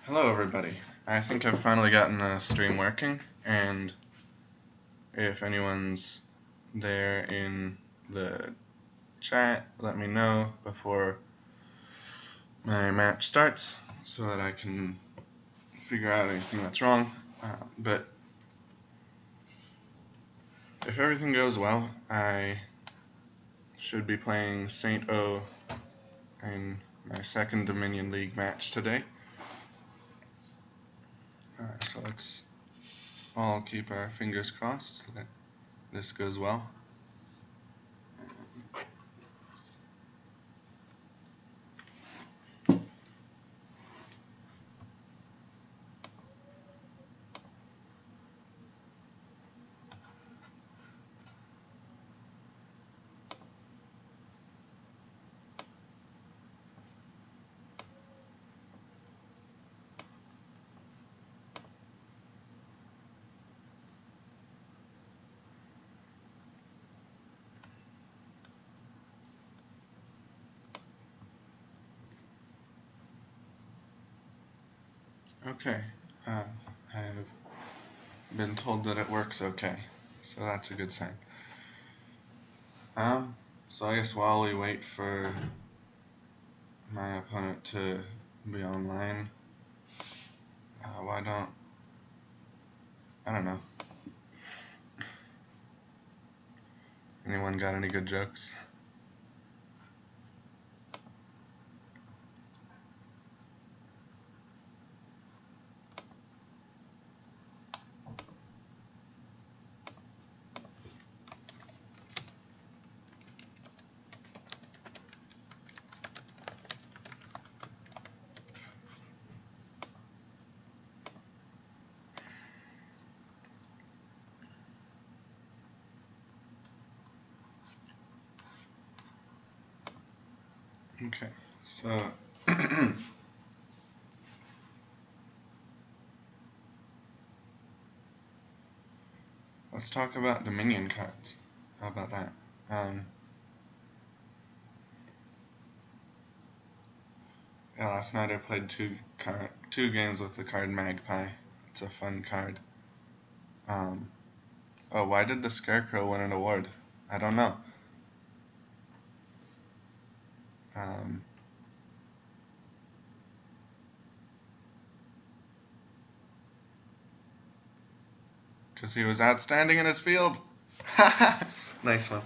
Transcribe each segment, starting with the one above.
Hello everybody. I think I've finally gotten the stream working, and if anyone's there in the chat, let me know before my match starts so that I can figure out anything that's wrong. But if everything goes well, I should be playing SaintO in my second Dominion League match today. So let's all keep our fingers crossed that this goes well. Okay, I've been told that it works okay, so that's a good sign. So I guess while we wait for my opponent to be online, I don't know. Anyone got any good jokes? Okay, so let's talk about Dominion cards. How about that? Yeah, last night I played two games with the card Magpie. It's a fun card. Oh, why did the Scarecrow win an award? I don't know. Because he was outstanding in his field. Nice one.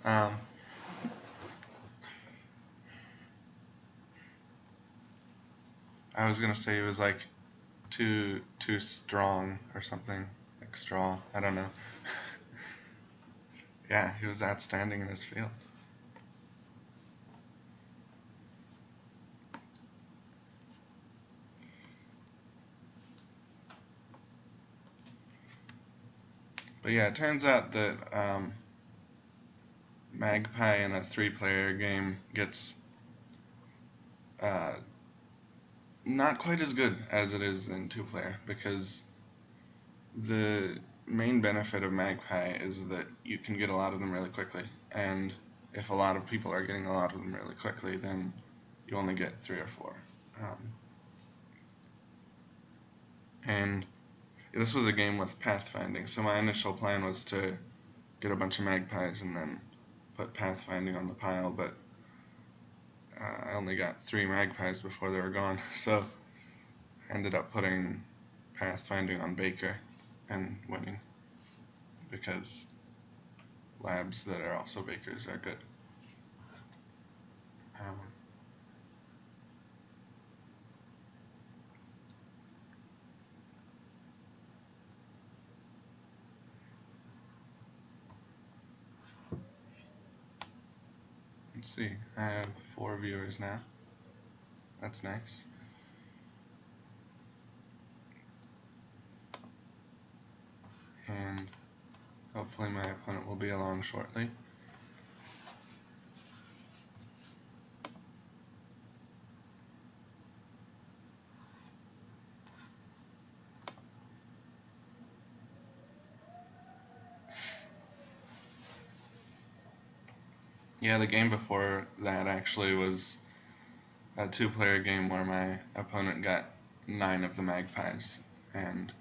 I was gonna say he was like too strong or something, like straw. I don't know. Yeah, he was outstanding in his field. But yeah, it turns out that Magpie in a 3-player game gets not quite as good as it is in 2-player, because the main benefit of Magpie is that you can get a lot of them really quickly, and if a lot of people are getting a lot of them really quickly, then you only get 3 or 4. And this was a game with pathfinding, so my initial plan was to get a bunch of magpies and then put pathfinding on the pile, but I only got 3 magpies before they were gone, so I ended up putting pathfinding on Baker and winning, because labs that are also Bakers are good. Let's see, I have 4 viewers now. That's nice. And hopefully my opponent will be along shortly. Yeah, the game before that actually was a 2-player game where my opponent got 9 of the magpies, and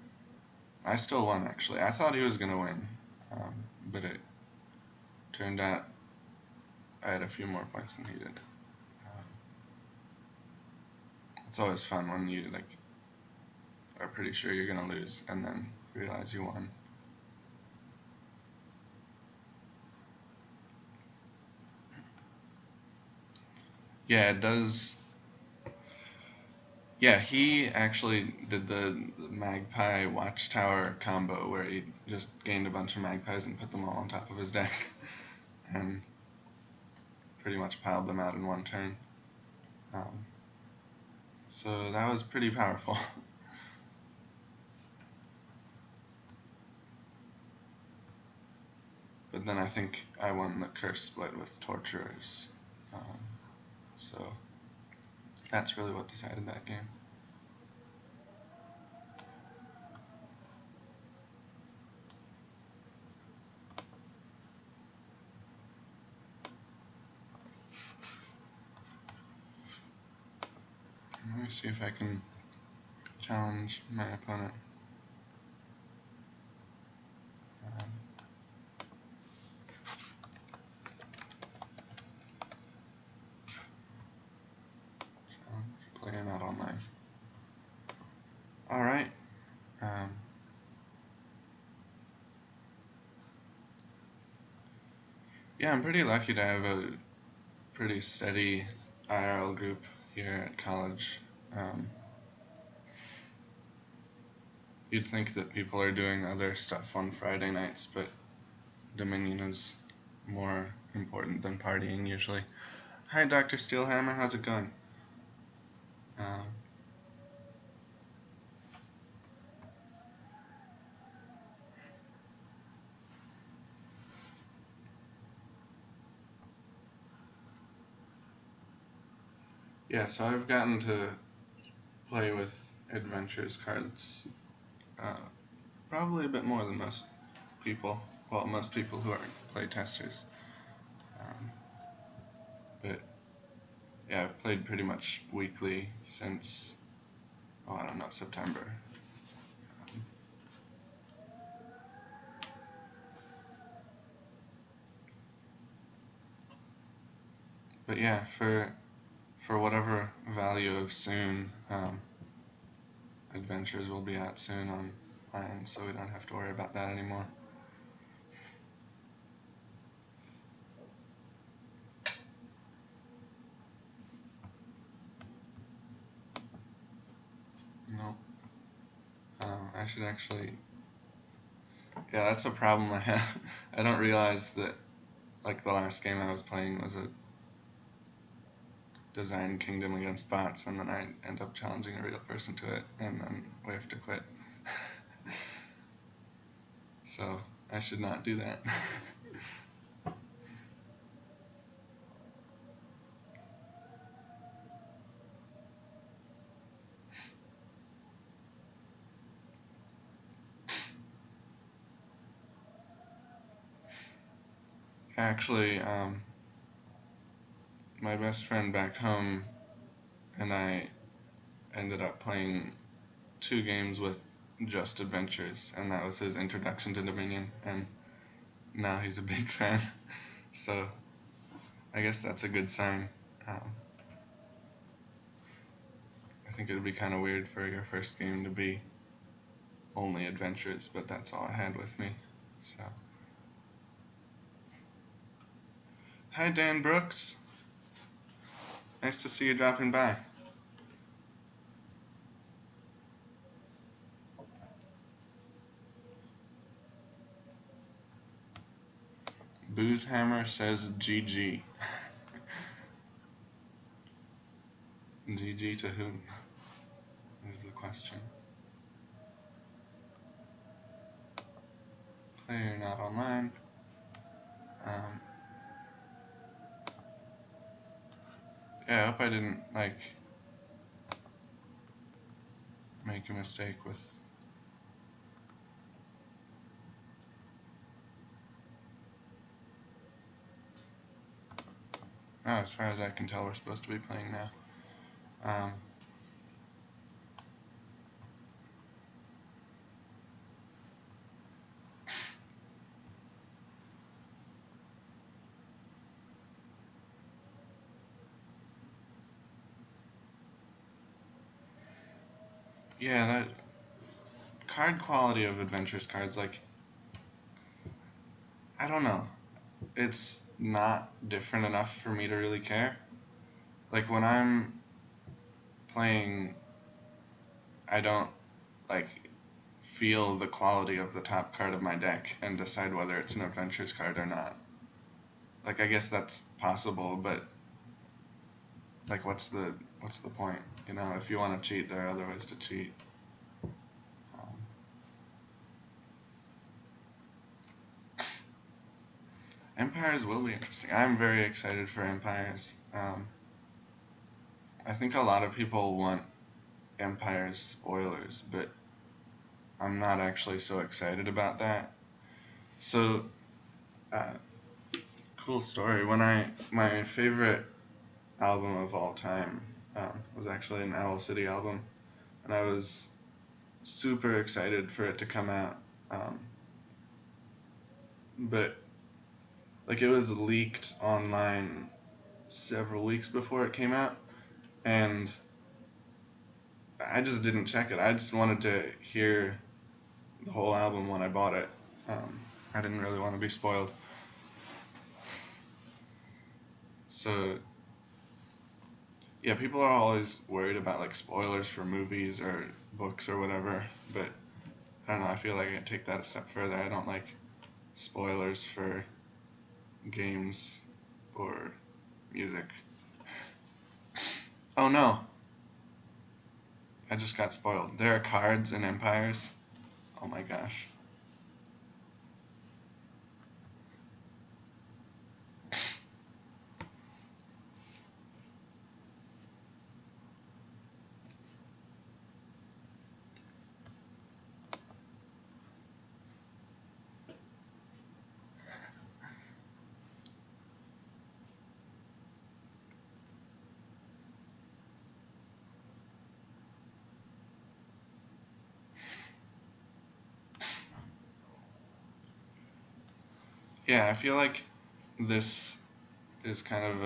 I still won, actually. I thought he was going to win, but it turned out I had a few more points than he did. It's always fun when you are pretty sure you're going to lose and then realize you won. Yeah, it does. Yeah, he actually did the magpie watchtower combo where he just gained a bunch of magpies and put them all on top of his deck and pretty much piled them out in one turn. So that was pretty powerful. But then I think I won the curse split with torturers. So that's really what decided that game. Let me see if I can challenge my opponent. Playing out online. Alright. Yeah, I'm pretty lucky to have a pretty steady IRL group here at college. You'd think that people are doing other stuff on Friday nights, but Dominion is more important than partying usually. Hi, Dr. Steelhammer, how's it going? Yeah, so I've gotten to play with adventures cards probably a bit more than most people. Well, most people who aren't play testers. But yeah, I've played pretty much weekly since, I don't know, September. But yeah, for whatever value of soon, adventures will be out soon online, so we don't have to worry about that anymore. No. I should actually... Yeah, that's a problem I have. I don't realize that, like, the last game I was playing was a design kingdom against bots, and then I end up challenging a real person to it, and then we have to quit. So, I should not do that. Actually, my best friend back home and I ended up playing 2 games with just adventures, and that was his introduction to Dominion, and now he's a big fan. So I guess that's a good sign. I think it would be kind of weird for your first game to be only adventures, but that's all I had with me. So, hi Dan Brooks. Nice to see you dropping by. Boozehammer says GG. GG to whom? Is the question. Player not online. Yeah, I hope I didn't, like, make a mistake with... Oh, as far as I can tell, we're supposed to be playing now. yeah, that card quality of adventures cards, like, I don't know. It's not different enough for me to really care. Like when I'm playing, I don't like feel the quality of the top card of my deck and decide whether it's an adventures card or not. Like I guess that's possible, but like what's the point? You know, if you want to cheat, there are other ways to cheat. Um, Empires will be interesting. I'm very excited for Empires. I think a lot of people want Empires spoilers, but I'm not actually so excited about that. So, uh, cool story. My favorite album of all time was actually an Owl City album, and I was super excited for it to come out. Um, but like it was leaked online several weeks before it came out, and I just didn't check it. I just wanted to hear the whole album when I bought it. Um, I didn't really want to be spoiled. So yeah, people are always worried about like spoilers for movies or books or whatever, but I don't know. I feel like I can take that a step further. I don't like spoilers for games or music. Oh no, I just got spoiled. There are cards in Empires. Oh my gosh. Yeah, I feel like this is kind of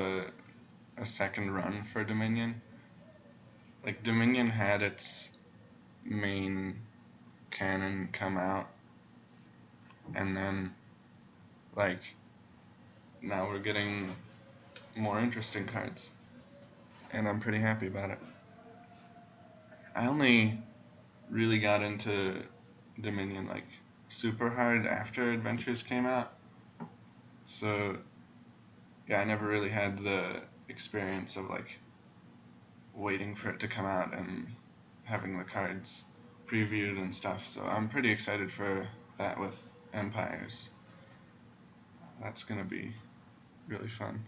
a second run for Dominion. Like Dominion had its main canon come out, and then like now we're getting more interesting cards, and I'm pretty happy about it. I only really got into Dominion like super hard after Adventures came out, so yeah, I never really had the experience of like waiting for it to come out and having the cards previewed and stuff. So I'm pretty excited for that with Empires. That's gonna be really fun.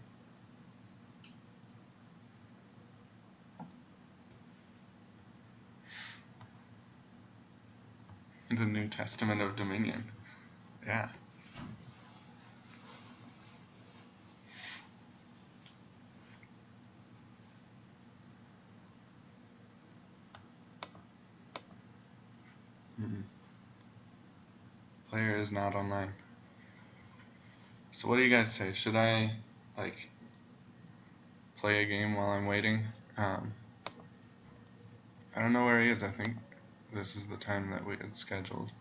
The New Testament of Dominion. Yeah. Mm-mm. Player is not online. So what do you guys say? Should I like play a game while I'm waiting? Um, I don't know where he is. I think this is the time that we had scheduled.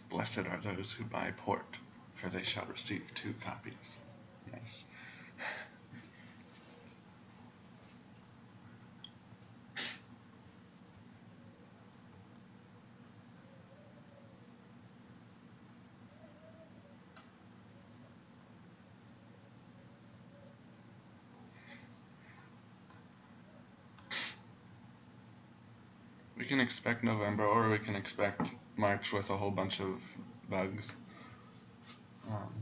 Blessed are those who buy port, for they shall receive 2 copies. Nice. We can expect November, or we can expect March with a whole bunch of bugs. Um,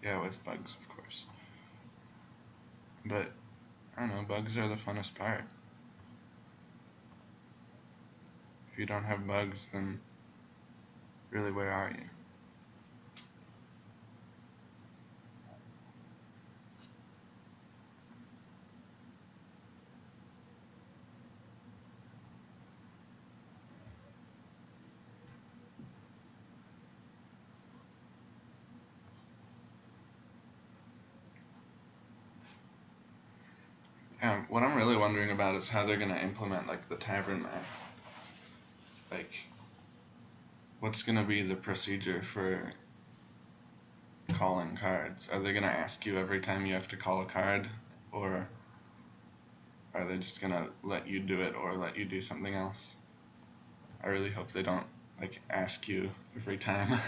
yeah, with bugs, of course. But, I don't know, bugs are the funnest part. If you don't have bugs, then really, where are you? What I'm really wondering about is how they're gonna implement like the tavern map. Like, what's gonna be the procedure for calling cards? Are they gonna ask you every time you have to call a card, or are they just gonna let you do it or let you do something else? I really hope they don't like ask you every time.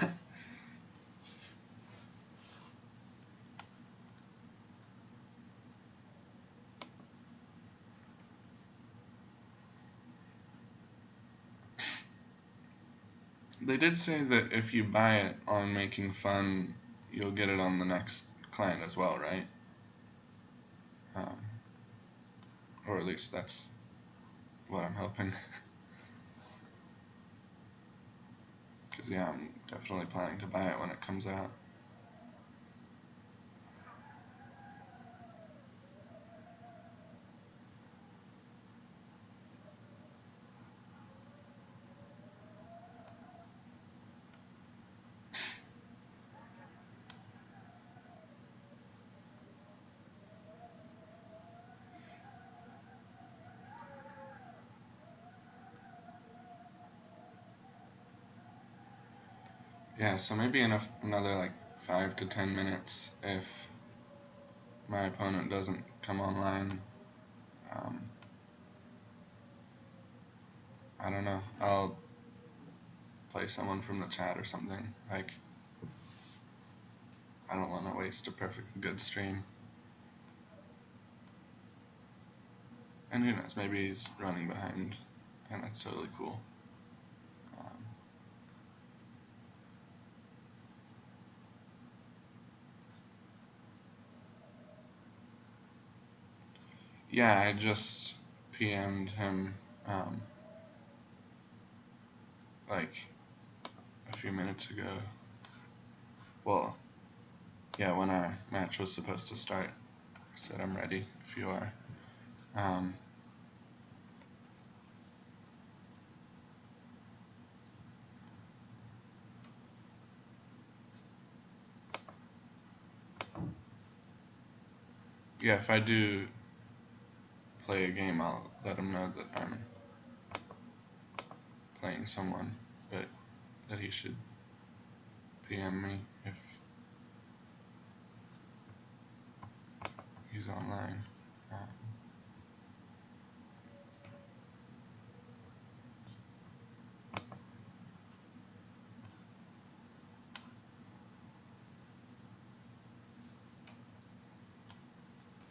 They did say that if you buy it on Making Fun, you'll get it on the next client as well, right? Um, or at least that's what I'm hoping. Because, yeah, I'm definitely planning to buy it when it comes out. Yeah, so maybe in another like 5 to 10 minutes if my opponent doesn't come online. Um, I don't know. I'll play someone from the chat or something. Like, I don't want to waste a perfectly good stream. And who knows, maybe he's running behind, and that's totally cool. Yeah, I just PM'd him like a few minutes ago. Well, yeah, when our match was supposed to start. I said I'm ready if you are. Yeah, if I do play a game, I'll let him know that I'm playing someone, but that he should PM me if he's online.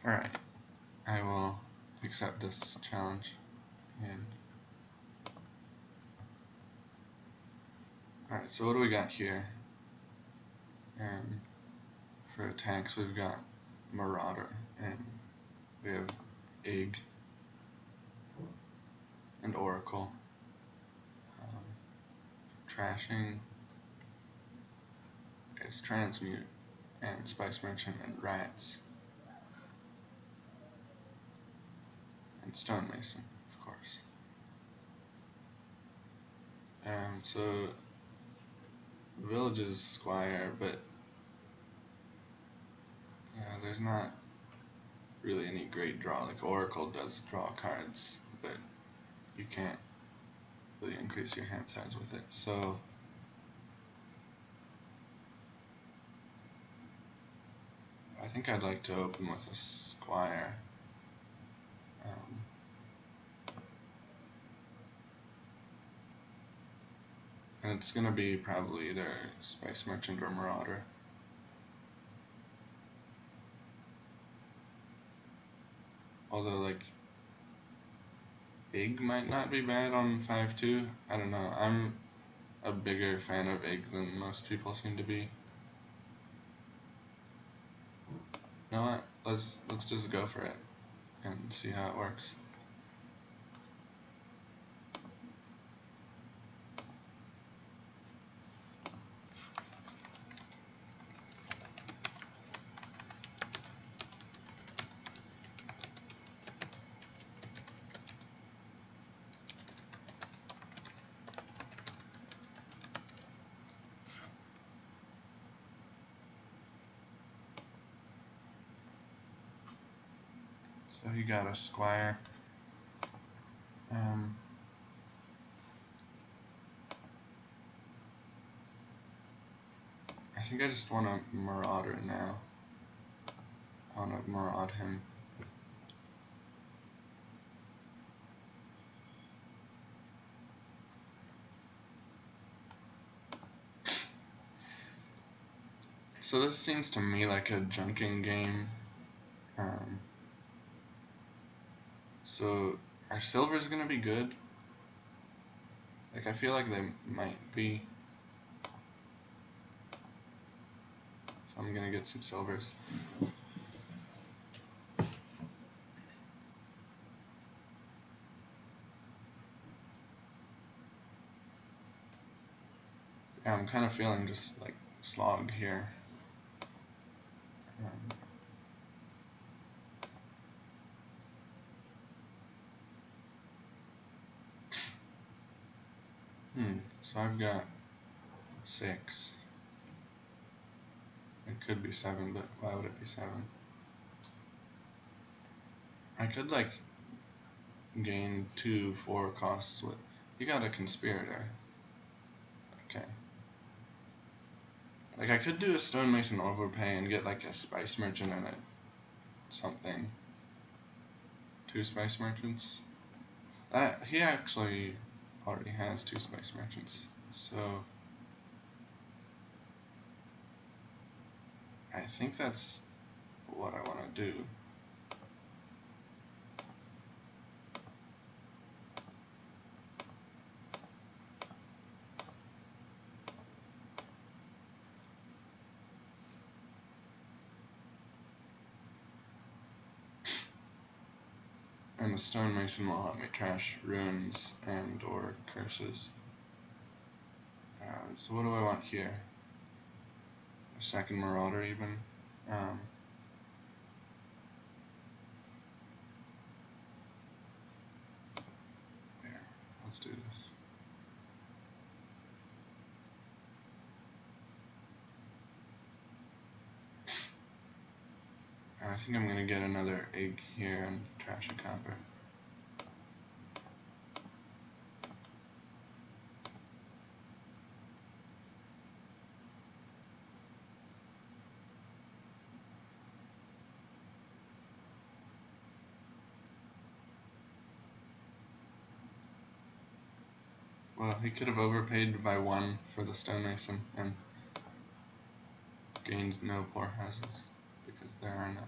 Alright, I will accept this challenge. And alright, so what do we got here? And for attacks, we've got Marauder, and we have Egg and Oracle. Trashing is Transmute and Spice Merchant and Rats. And Stonemason, of course. So Village is Squire, but there's not really any great draw. Like Oracle does draw cards, but you can't really increase your hand size with it. So I think I'd like to open with a Squire. And it's going to be probably either Spice Merchant or Marauder. Although, like, Egg might not be bad on 5-2. I don't know. I'm a bigger fan of Egg than most people seem to be. You know what? Let's just go for it and see how it works. So he got a squire. I think I just want to marauder now. I want to maraud him. So this seems to me like a junking game. So are silvers gonna be good? Like, I feel like they might be. So I'm gonna get some silvers. Yeah, I'm kind of feeling just like slog here. So I've got 6. It could be 7, but why would it be 7? I could like gain 2 4 costs with. You got a conspirator. Okay. Like, I could do a stonemason overpay and get like a spice merchant and a something. 2 spice merchants. He actually already has 2 spice merchants. So I think that's what I want to do. And the stonemason will help me trash runes and or curses. So what do I want here? A second marauder even. There, let's do this. I think I'm gonna get another egg here and trash a copper. Well, he could have overpaid by 1 for the stonemason and gained no poor houses because there are none.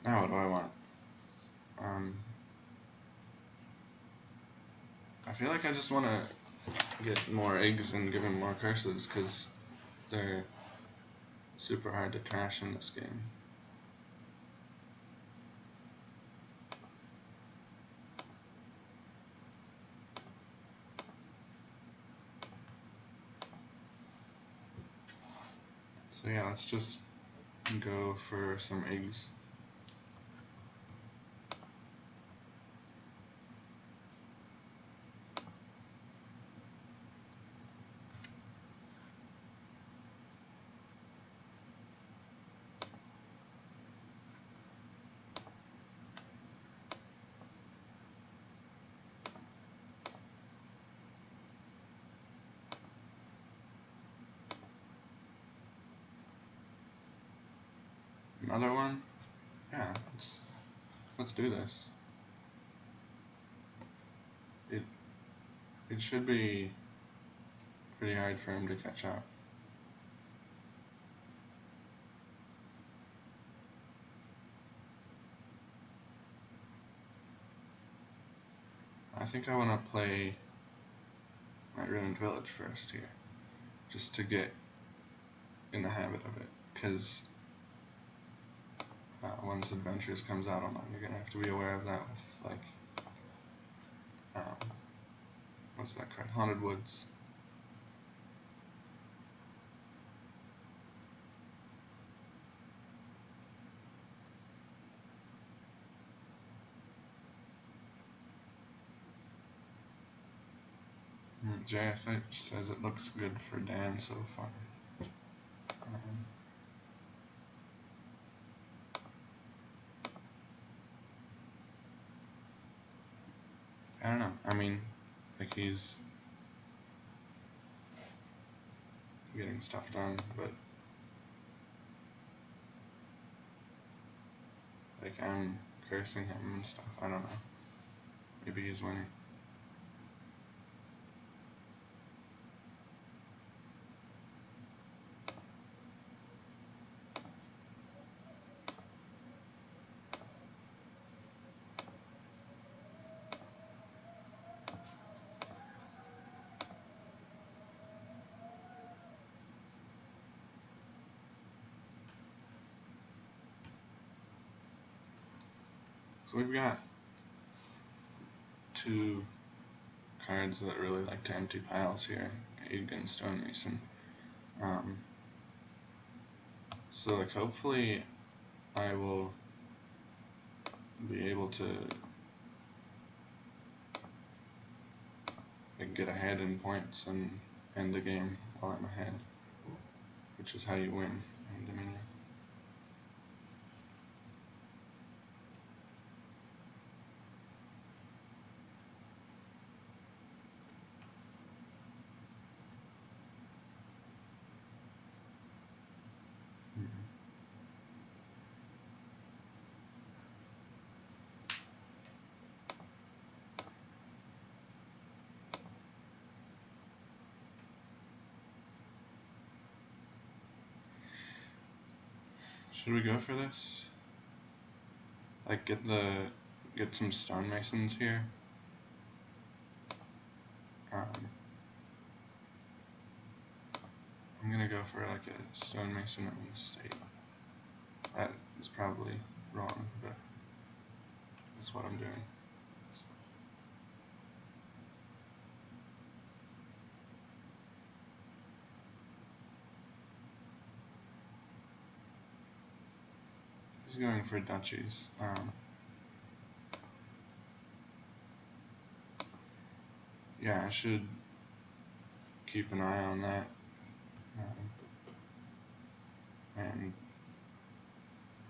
Now what do I want? I feel like I just want to get more eggs and give him more curses because they're super hard to trash in this game. So yeah, let's just go for some eggs. Another one? Yeah, let's do this. It should be pretty hard for him to catch up. I think I want to play my ruined village first here, just to get in the habit of it, because once Adventures comes out online, you're gonna have to be aware of that with like, what's that card? Haunted Woods. JSH says it looks good for Dan so far. I don't know. I mean, like, he's getting stuff done, but like, I'm cursing him and stuff. I don't know. Maybe he's winning. So we've got two cards that really like to empty piles here, Aid and Stonemason. So like, hopefully I will be able to like get ahead in points and end the game while I'm ahead, which is how you win in Dominion. Should we go for this? Like, get some stonemasons here. I'm gonna go for like a stonemason on the state. That is probably wrong, but that's what I'm doing. He's going for duchies. Yeah, I should keep an eye on that. And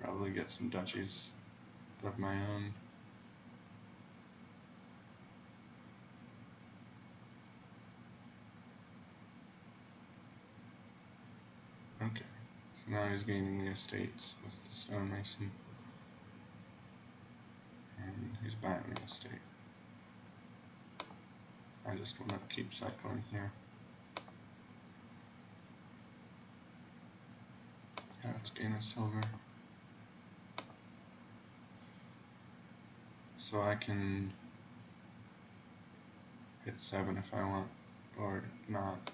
probably get some duchies of my own. Okay, so now he's gaining the estates with the stonemason. And he's buying the estate. I just want to keep cycling here. Yeah, let's gain a silver. So I can hit 7 if I want, or not.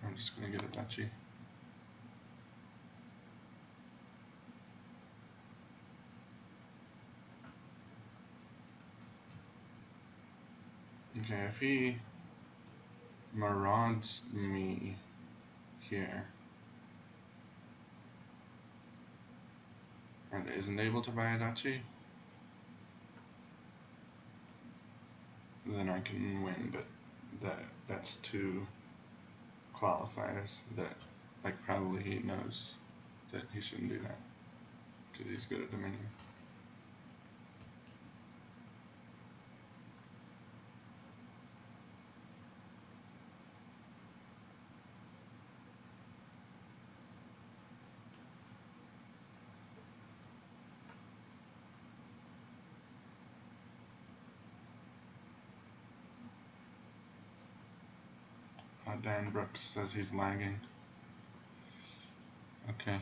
I'm just going to get a duchy. Okay, if he marauds me here and isn't able to buy a duchy, then I can win, but that's two qualifiers that, like, probably he knows that he shouldn't do that because he's good at Dominion. Dan Brooks says he's lagging. Okay.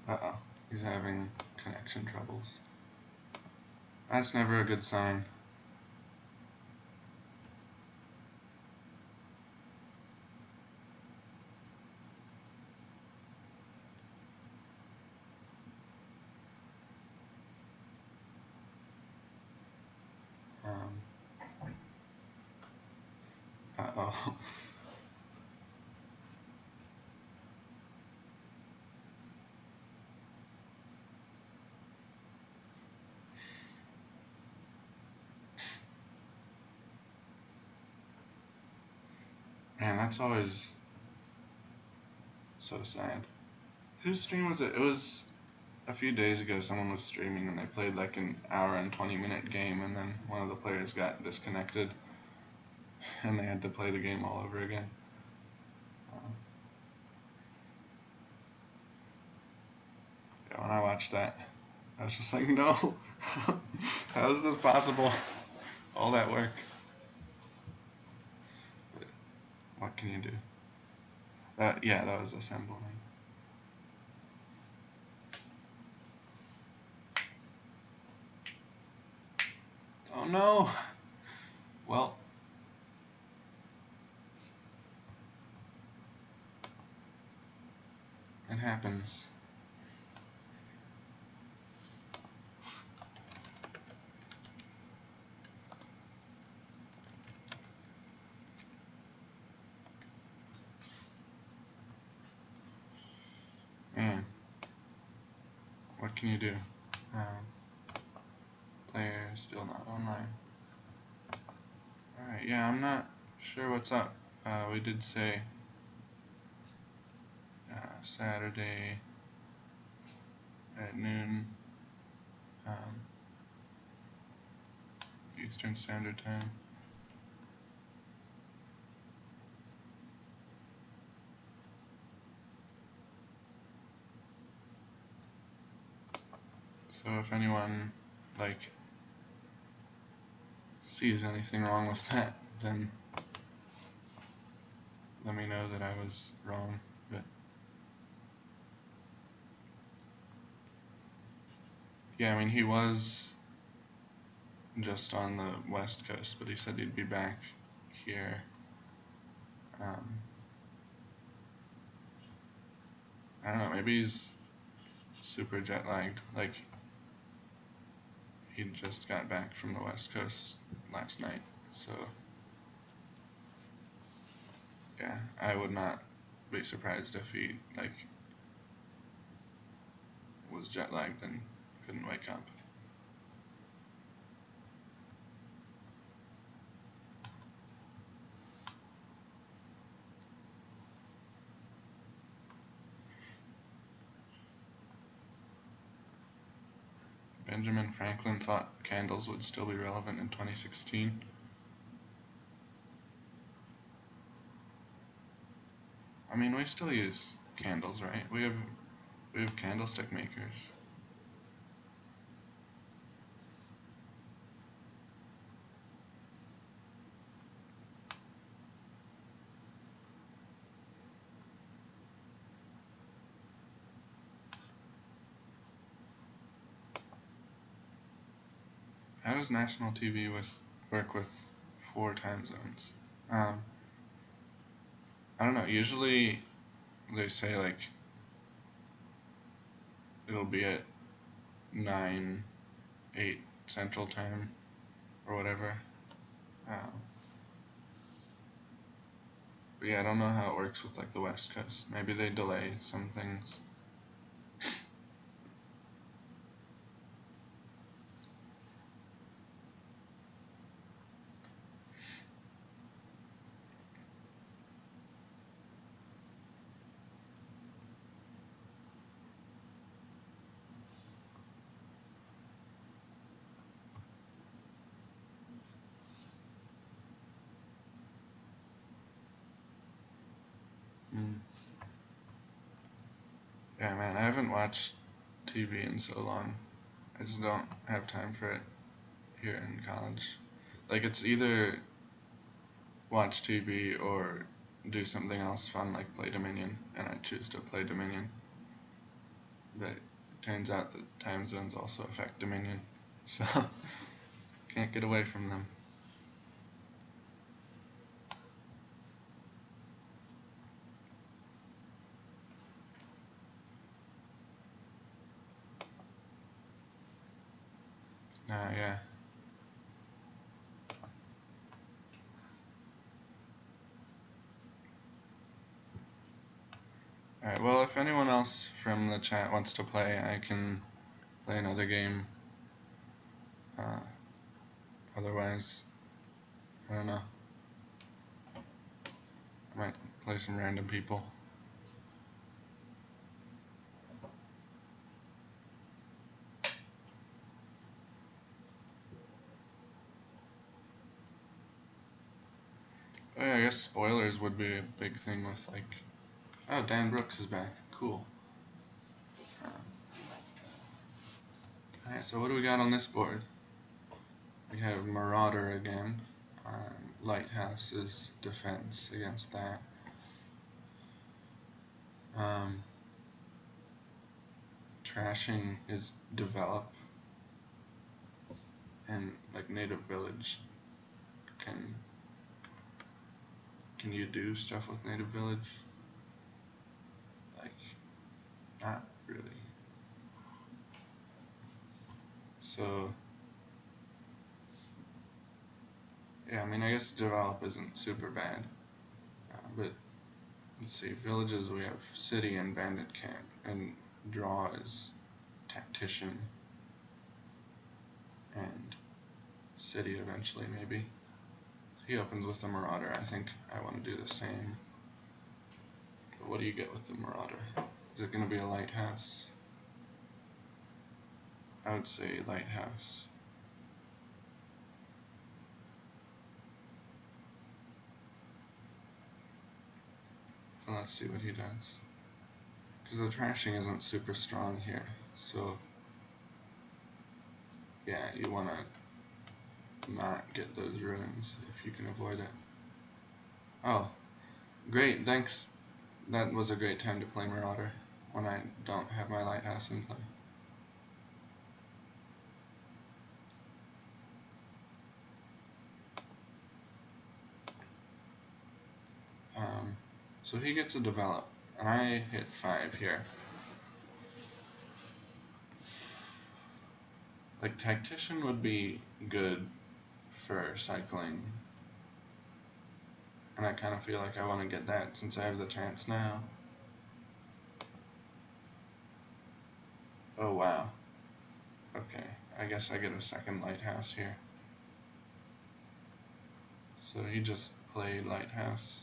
Uh-oh. He's having connection troubles. That's never a good sign. Uh-oh. Man, that's always so sad. Whose stream was it? It was a few days ago someone was streaming and they played like an hour and 20-minute game, and then one of the players got disconnected and they had to play the game all over again. Yeah, when I watched that, I was just like, no, how is this possible? All that work. But what can you do? Yeah, that was assembling. Oh no! Well, it happens. Man, what can you do? Player still not online. Alright, yeah, I'm not sure what's up. We did say Saturday at noon Eastern Standard Time. So if anyone like sees anything wrong with that, then let me know that I was wrong. But yeah, I mean, he was just on the West Coast, but he said he'd be back here. I don't know, maybe he's super jet lagged. Like, he just got back from the West Coast last night, so yeah, I would not be surprised if he like was jet lagged and couldn't wake up. Benjamin Franklin thought candles would still be relevant in 2016. I mean, we still use candles, right? We have candlestick makers. How does national TV work with 4 time zones? I don't know. Usually they say like it'll be at 9, 8 Central Time or whatever. But yeah, I don't know how it works with like the West Coast. Maybe they delay some things. Yeah, man, I haven't watched TV in so long. I just don't have time for it here in college. Like, it's either watch TV or do something else fun like play Dominion, and I choose to play Dominion. But it turns out that time zones also affect Dominion, so can't get away from them. Yeah. Alright, well, if anyone else from the chat wants to play, I can play another game. Otherwise, I don't know. I might play some random people. guess spoilers would be a big thing with, like, oh, Dan Brooks is back. Cool. Alright, so what do we got on this board? We have Marauder again. Lighthouse is defense against that. Trashing is develop. And, like, native village. Can you do stuff with native village? Like, not really. So, yeah, I mean, I guess develop isn't super bad. But, let's see, villages, we have city and bandit camp. And draw is tactician. And city eventually, maybe. He opens with the Marauder. I think I want to do the same. But what do you get with the Marauder? Is it going to be a lighthouse? I would say lighthouse. So let's see what he does. Because the trashing isn't super strong here. So, yeah, you want to not get those ruins if you can avoid it. Oh, great, thanks. That was a great time to play Marauder when I don't have my lighthouse in play. So he gets a develop, and I hit 5 here. Like, tactician would be good for cycling. And I kind of feel like I want to get that since I have the chance now. Oh wow. Okay, I guess I get a second lighthouse here. So he just played lighthouse.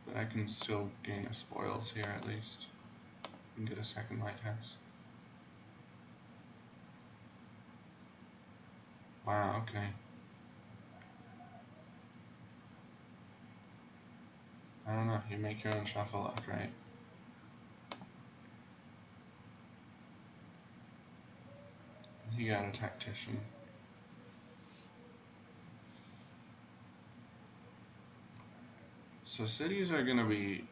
But I can still gain a spoils here at least. And get a second lighthouse. Wow, okay. I don't know, you make your own shuffle luck, right? He got a tactician. So cities are going to be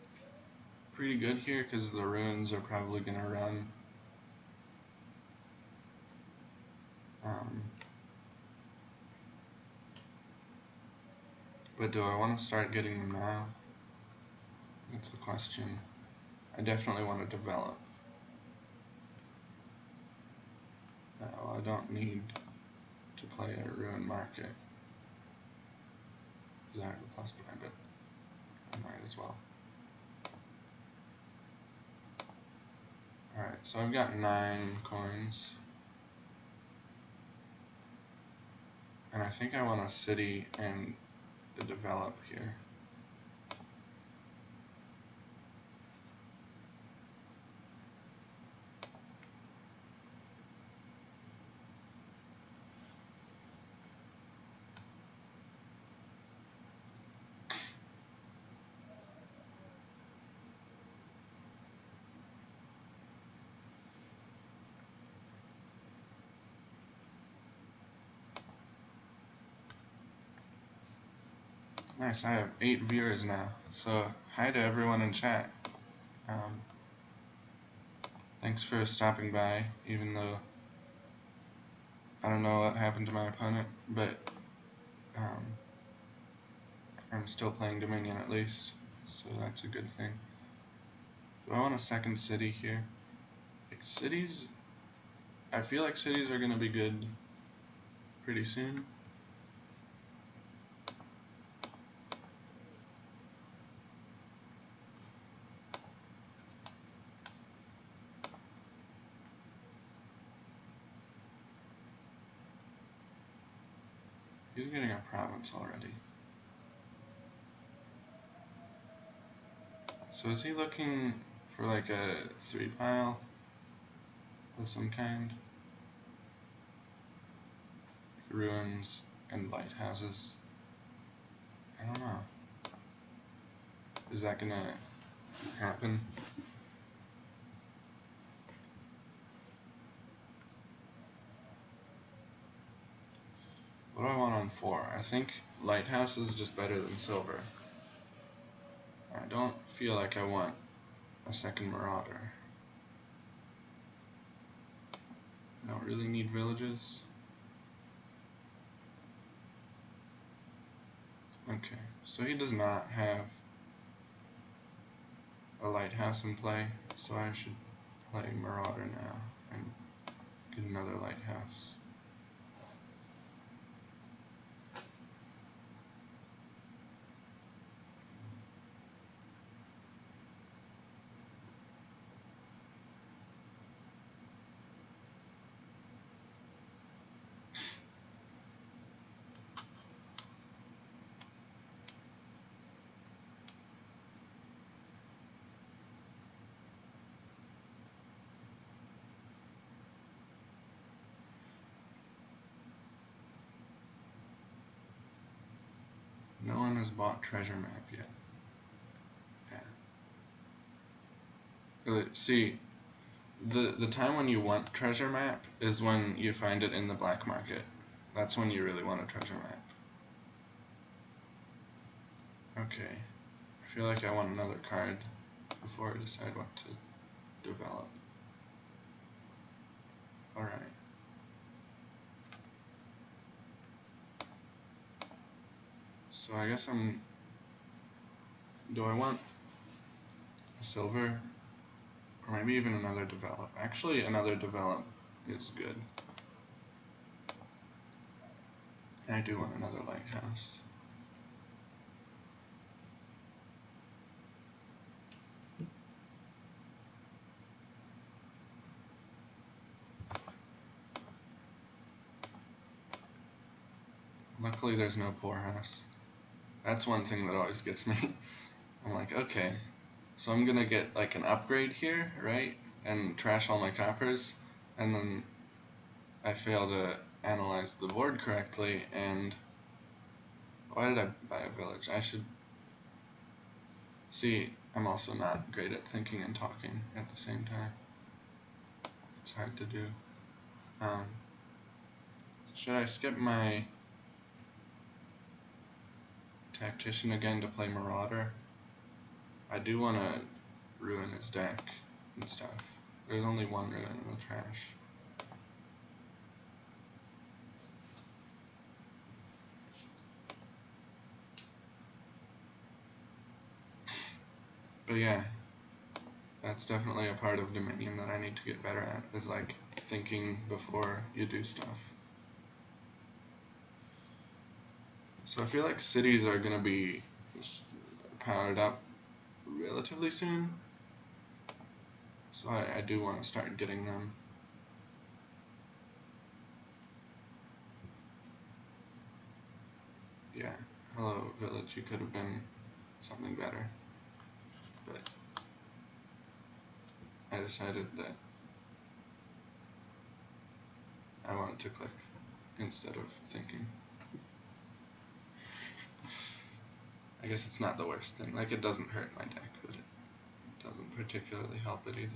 pretty good here because the ruins are probably going to run. But do I want to start getting them now? That's the question. I definitely want to develop. Well, I don't need to play a ruin market. Because I have a plus buy, but I might as well. Alright, so I've got 9 coins. And I think I want a city and the develop here. Nice, I have 8 viewers now. So, hi to everyone in chat. Thanks for stopping by, even though I don't know what happened to my opponent, but I'm still playing Dominion at least, so that's a good thing. Do I want a second city here? Like, cities, I feel like cities are going to be good pretty soon. He's getting a province already. So is he looking for like a 3 pile of some kind? ruins and lighthouses. I don't know. Is that gonna happen? What do I want on 4? I think lighthouse is just better than silver. I don't feel like I want a second marauder. I don't really need villages. Okay, so he does not have a lighthouse in play, so I should play marauder now and get another lighthouse. No one has bought treasure map yet. Yeah. See, the time when you want treasure map is when you find it in the black market. That's when you really want a treasure map. Okay. I feel like I want another card before I decide what to develop. Alright. So I guess do I want a silver? Or maybe even another develop. Actually, another develop is good. And I do want another lighthouse. Luckily there's no poorhouse. That's one thing that always gets me. I'm like, okay, so I'm gonna get like an upgrade here, right? And trash all my coppers, and then I fail to analyze the board correctly, and why did I buy a village? I should... See, I'm also not great at thinking and talking at the same time. It's hard to do. Should I skip my tactician again to play marauder? I do want to ruin his deck and stuff. There's only one ruin in the trash. But yeah, that's definitely a part of Dominion that I need to get better at, is like thinking before you do stuff. So I feel like cities are going to be powered up relatively soon. So I do want to start getting them. Yeah, hello village, you could have been something better. But I decided that I wanted to click instead of thinking. I guess it's not the worst thing. Like, it doesn't hurt my deck, but it doesn't particularly help it either.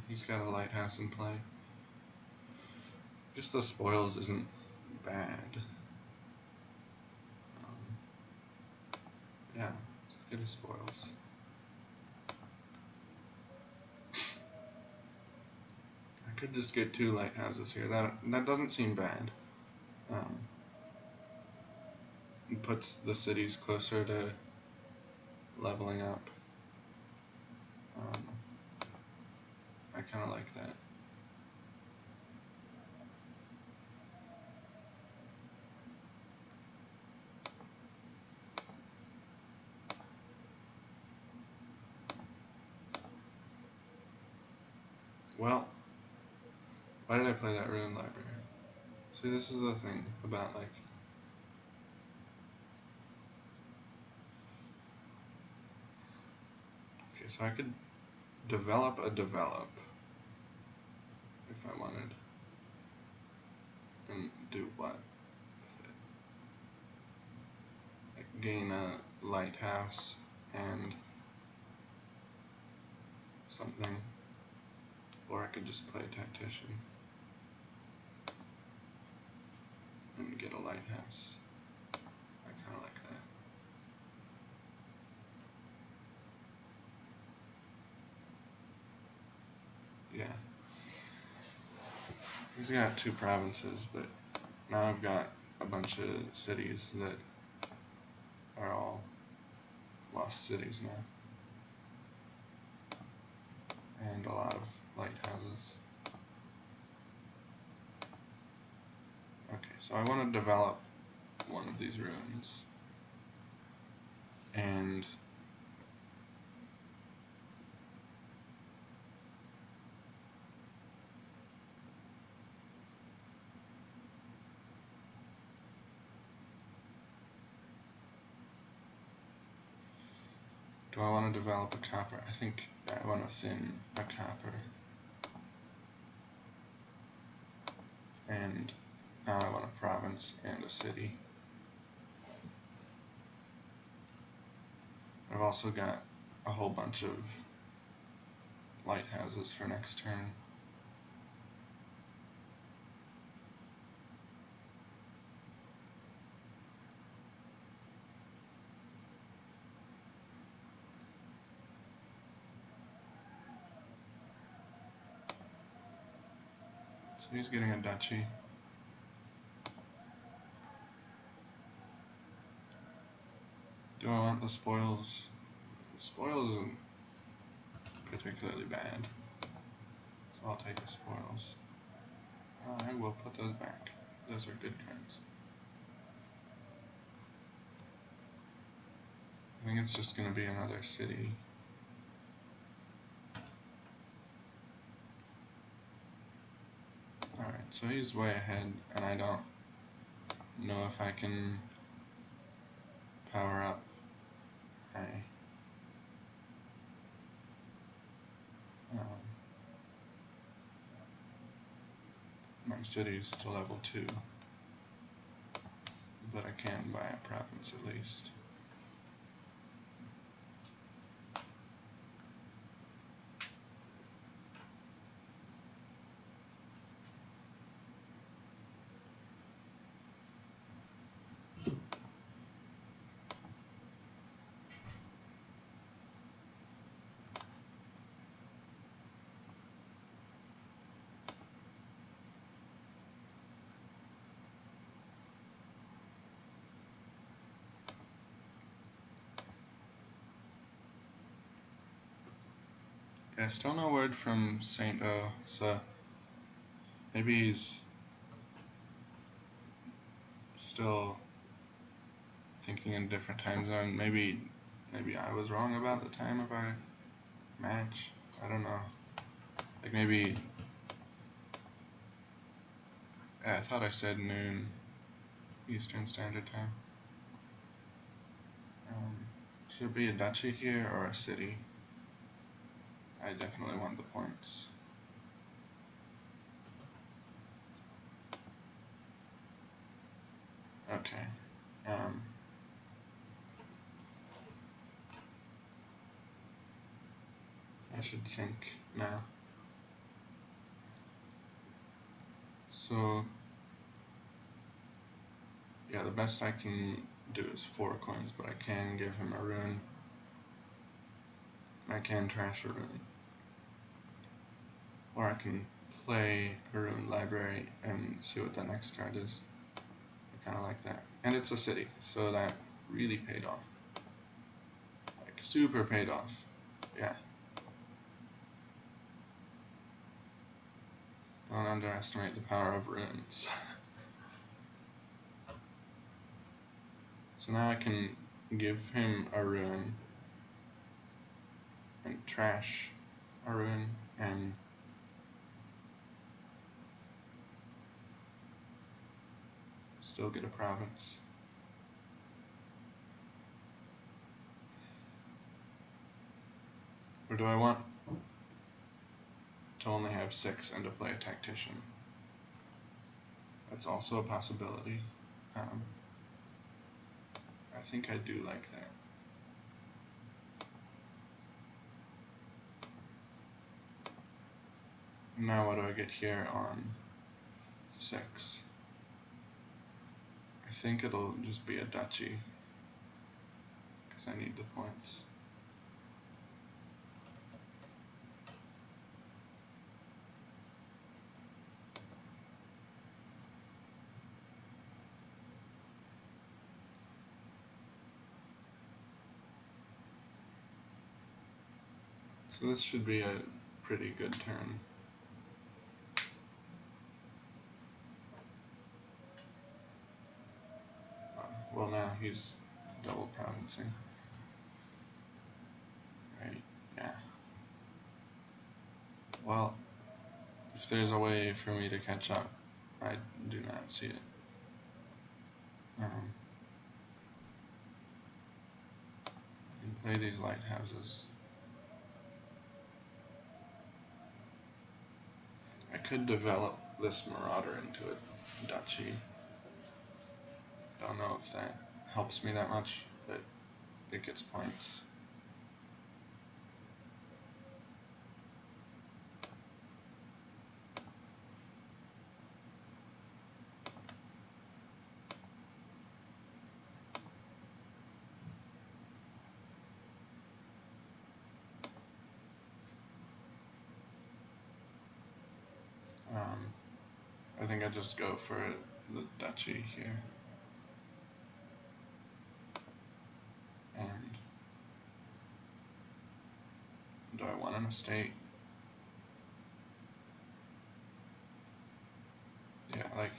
He's got a lighthouse in play. Just the spoils isn't bad. Yeah, it's good as spoils. I could just get 2 lighthouses here. That doesn't seem bad. It puts the cities closer to leveling up. I kind of like that. Well, Why did I play that ruin library? See, this is the thing about, like, okay, so I could develop a develop if I wanted, and do what with it? Like, gain a lighthouse and something, or I could just play tactician and get a lighthouse. I kind of like that. Yeah. He's got 2 provinces, but now I've got a bunch of cities that are all lost cities now. And a lot of lighthouses. Okay, so I want to develop one of these ruins. And do I want to develop a copper? I think I want to thin a copper. And now I want a province and a city. I've also got a whole bunch of lighthouses for next turn. So he's getting a duchy. Do I want the spoils? The spoils isn't particularly bad, so I'll take the spoils. I will put those back. Those are good cards. I think it's just going to be another city. Alright, so he's way ahead, and I don't know if I can power up my cities to level 2, but I can buy a province at least. Yeah, still no word from SaintO, so maybe he's still thinking in a different time zone. Maybe I was wrong about the time of our match. I don't know. Like maybe, yeah, I thought I said noon Eastern Standard Time. Should it be a duchy here or a city? I definitely want the points. Okay. I should think now. So, yeah, the best I can do is 4 coins, but I can give him a rune. I can trash a rune. Or I can play a rune library and see what the next card is. I kind of like that. And it's a city, so that really paid off. Like, super paid off. Yeah. Don't underestimate the power of runes. So now I can give him a rune and trash a rune and still get a province. Or do I want to only have 6 and to play a tactician? That's also a possibility. I think I do like that. Now what do I get here on 6? I think it'll just be a duchy, because I need the points. So this should be a pretty good turn. Well, now he's double provincing. Right, yeah. Well, if there's a way for me to catch up, I do not see it. And play these lighthouses. I could develop this marauder into a duchy. I don't know if that helps me that much, but it gets points. I think I just go for the duchy here. And do I want an estate? Yeah, like,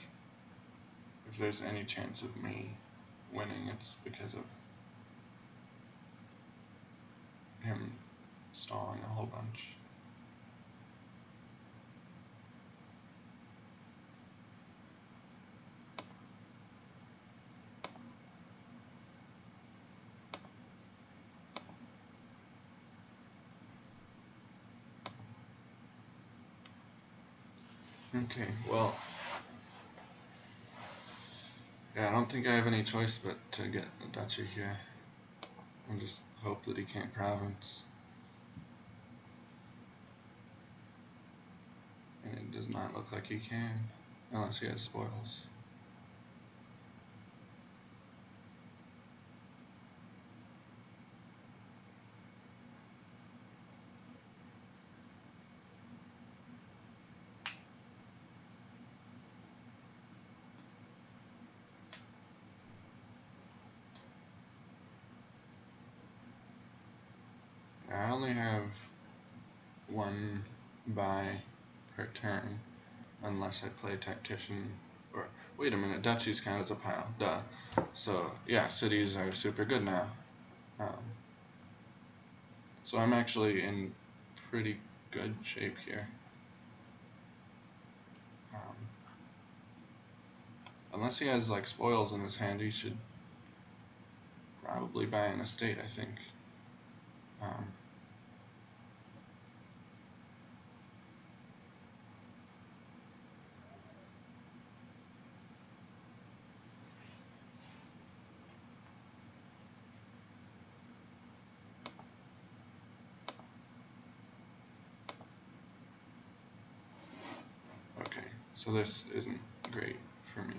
if there's any chance of me winning, it's because of him stalling a whole bunch. Okay, well, yeah, I don't think I have any choice but to get the duchy here and just hope that he can't province. And it does not look like he can, unless he has spoils. I only have 1 buy per turn, unless I play tactician, or, wait a minute, duchies count as a pile, duh. So, yeah, cities are super good now. So I'm actually in pretty good shape here. Unless he has, like, spoils in his hand, he should probably buy an estate, I think. Okay, so this isn't great for me.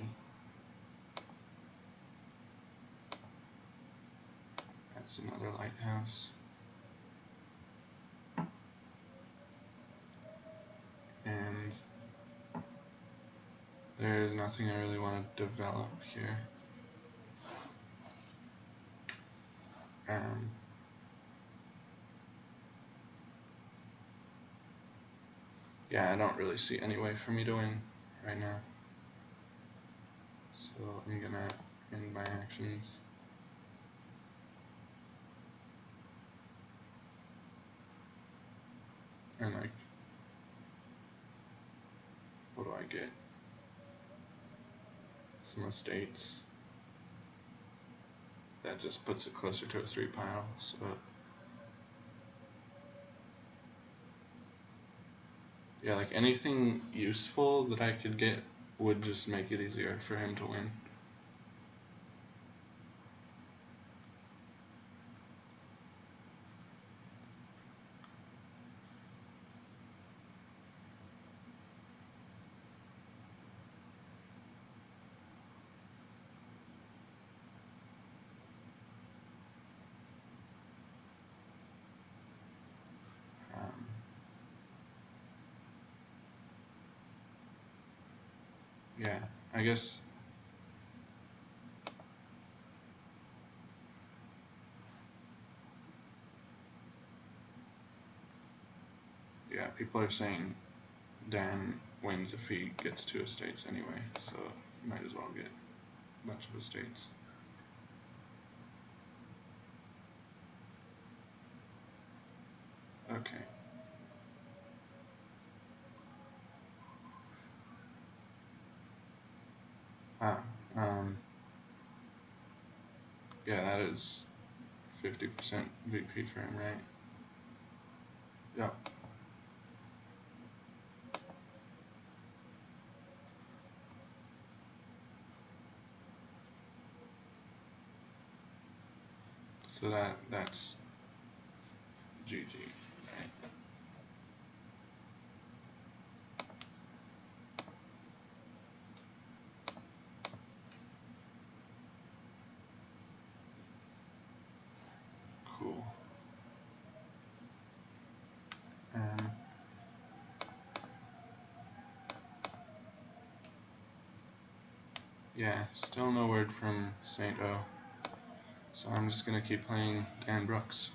That's another lighthouse. And there's nothing I really want to develop here. Yeah, I don't really see any way for me to win right now. So I'm gonna end my actions. And, like, what do I get? some estates. That just puts it closer to a 3 pile, so yeah, like anything useful that I could get would just make it easier for him to win. Yeah, I guess. Yeah, people are saying Dan wins if he gets 2 estates anyway, so might as well get a bunch of estates. Okay. Ah, yeah, that is 50% VP for him, right? Yep. So that's GG, right? Cool. Yeah, still no word from SaintO. So I'm just gonna keep playing Dan Brooks.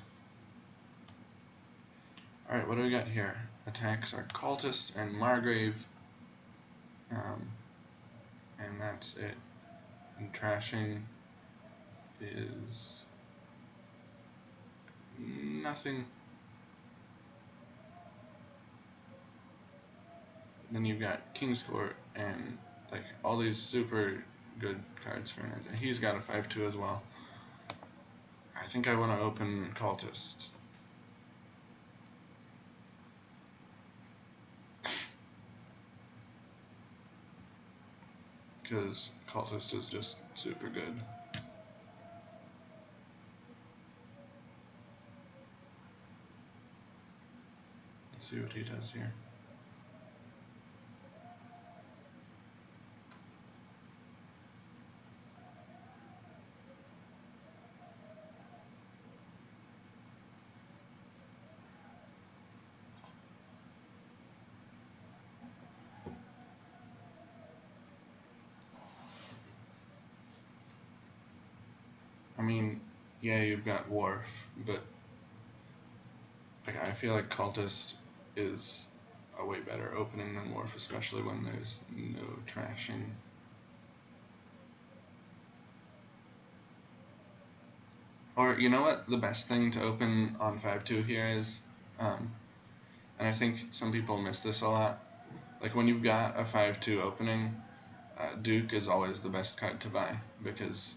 Alright, what do we got here? Attacks are Cultist and Margrave. And that's it. And trashing is nothing. Then you've got King's Court and like all these super good cards for him. He's got a 5/2 as well. I think I want to open Cultist. Because Cultist is just super good. Let's see what he does here. I mean, yeah, you've got Worf, but like I feel like Cultist is a way better opening than Worf, especially when there's no trashing. Or you know what the best thing to open on 5/2 here is, and I think some people miss this a lot. Like when you've got a 5/2 opening, Duke is always the best card to buy because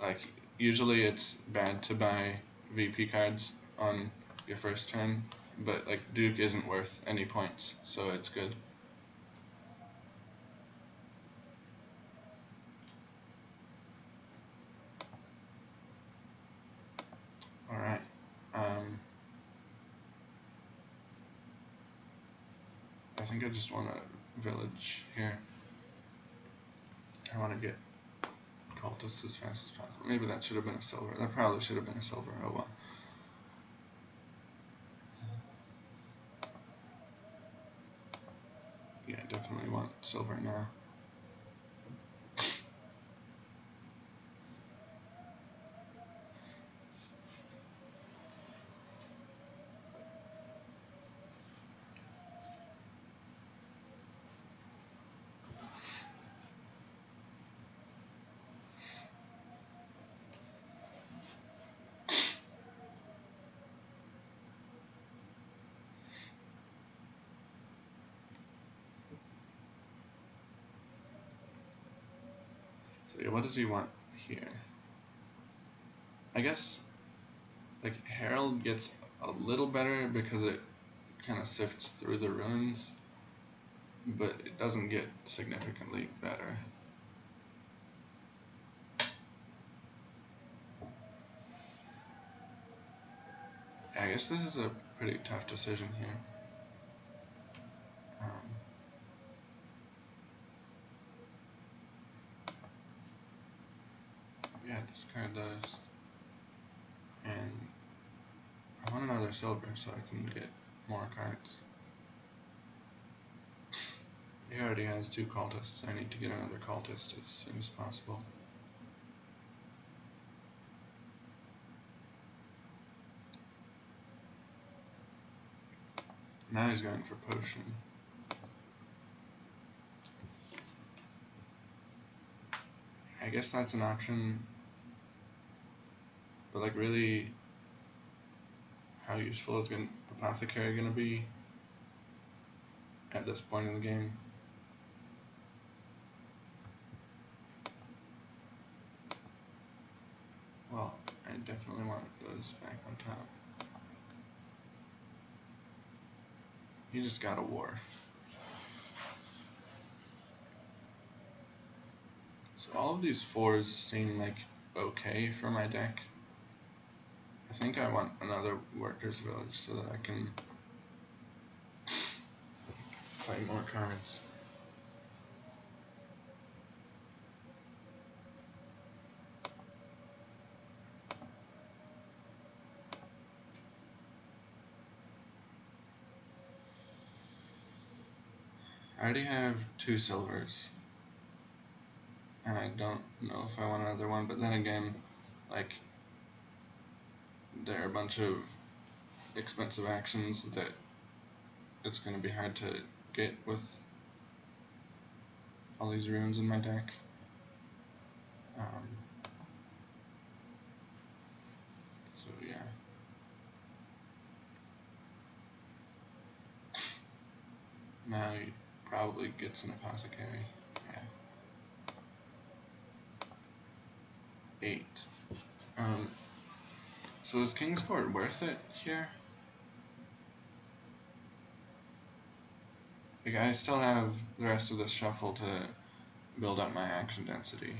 like usually it's bad to buy VP cards on your first turn, but like Duke isn't worth any points, so it's good. Alright. I think I just want a village here. I want to get Cultists as fast as possible. Maybe that should have been a silver. That probably should have been a silver. Oh well. Yeah, definitely want silver now. So yeah, what does he want here? I guess like Herald gets a little better because it kind of sifts through the ruins, but it doesn't get significantly better. I guess this is a pretty tough decision here. Yeah, discard those. And I want another silver so I can get more cards. He already has 2 cultists. I need to get another cultist as soon as possible. Now he's going for potion. I guess that's an option. But like really, how useful is Apothecary gonna be at this point in the game? Well, I definitely want those back on top. He just got a wharf. So all of these 4s seem like okay for my deck. I think I want another workers village so that I can play more cards. I already have 2 silvers, and I don't know if I want another one, but then again, like, there are a bunch of expensive actions that it's going to be hard to get with all these runes in my deck. So yeah. Now he probably gets an apothecary. Yeah. 8. So is King's Court worth it here? Like, I still have the rest of this shuffle to build up my action density.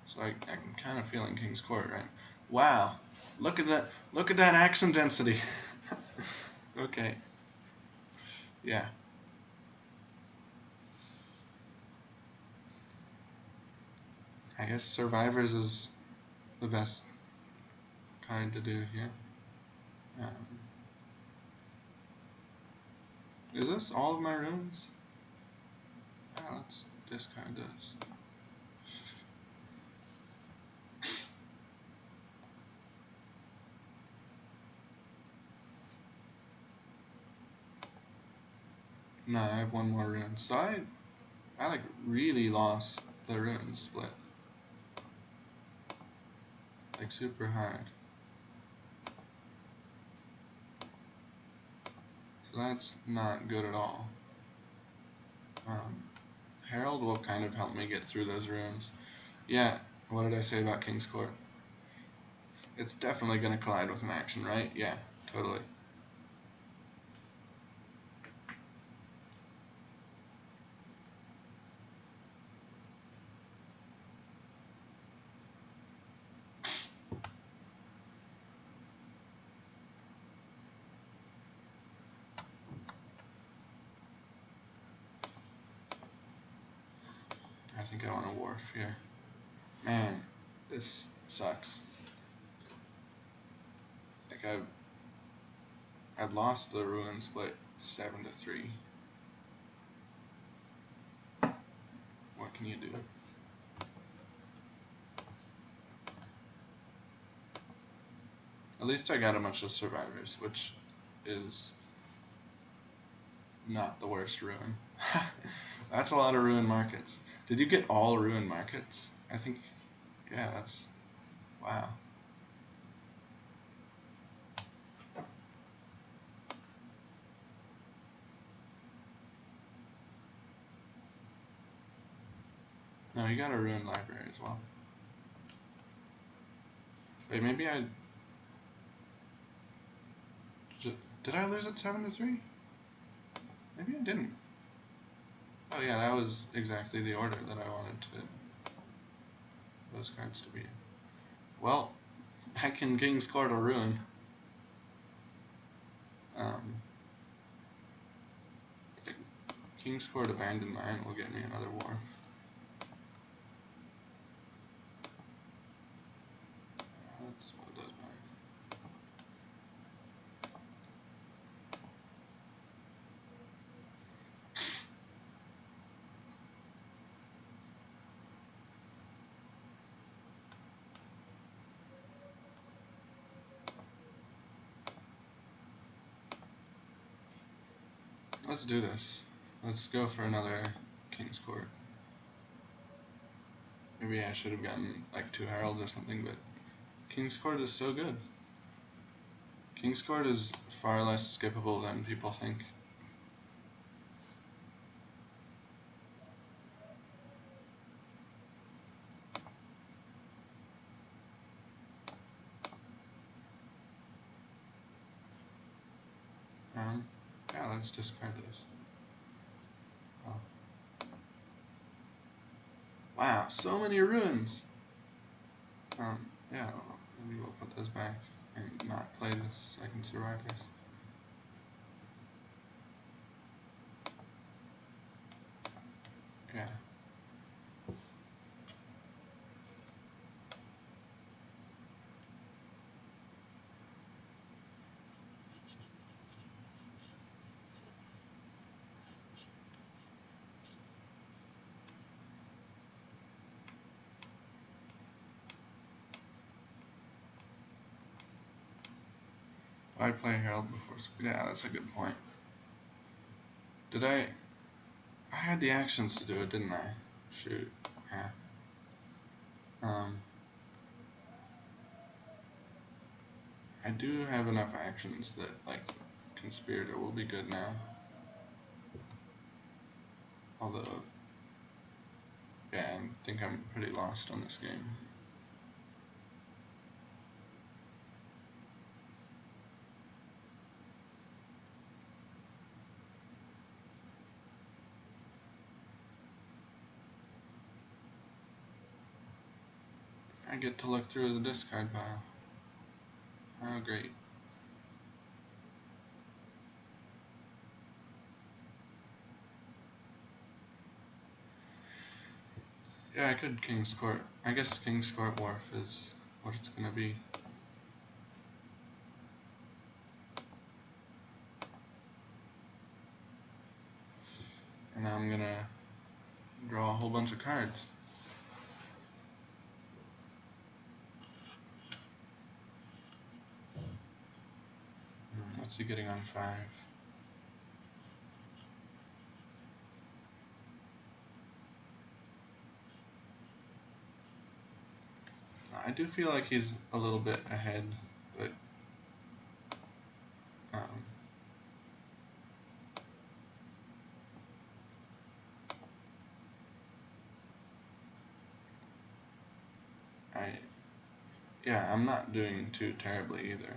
So I'm kind of feeling King's Court, right? Wow, look at that! Look at that action density. Okay. Yeah. I guess Survivors is the best kind to do here. Is this all of my runes? Let's discard those. No, I have 1 more rune. So I like really lost the rune split. Like super hard. So that's not good at all. Herald will kind of help me get through those runes. Yeah, what did I say about King's Court? It's definitely going to collide with an action, right? Yeah, totally. I think I want a wharf here. Man, this sucks. Like I've lost the ruin split 7-3. What can you do? At least I got a bunch of survivors, which is not the worst ruin. That's a lot of ruin markets. Did you get all ruin markets? I think, yeah, that's, wow. No, you got a ruined library as well. Wait, maybe I... Did I lose it 7-3? Maybe I didn't. Oh yeah, that was exactly the order that I wanted those cards to be. Well, I can King's Court or Ruin. King's Court Abandoned Mine will get me another wharf. Let's put those back. Let's do this. Let's go for another King's Court. Maybe I should have gotten like 2 Heralds or something, but King's Court is so good. King's Court is far less skippable than people think. Yeah, let's discard this. Oh. Wow, so many ruins! Yeah, maybe we'll put those back and not play this so I can survive this. Yeah. I play Herald before. Yeah, that's a good point. Did I had the actions to do it, didn't I? Shoot. Yeah. I do have enough actions that, like, Conspirator will be good now. Although, yeah, I think I'm pretty lost on this game. I get to look through the discard pile. Oh, great. Yeah, I could King's Court. I guess King's Court Wharf is what it's gonna be. And now I'm gonna draw a whole bunch of cards. What's he getting on 5? I do feel like he's a little bit ahead, but yeah, I'm not doing too terribly either.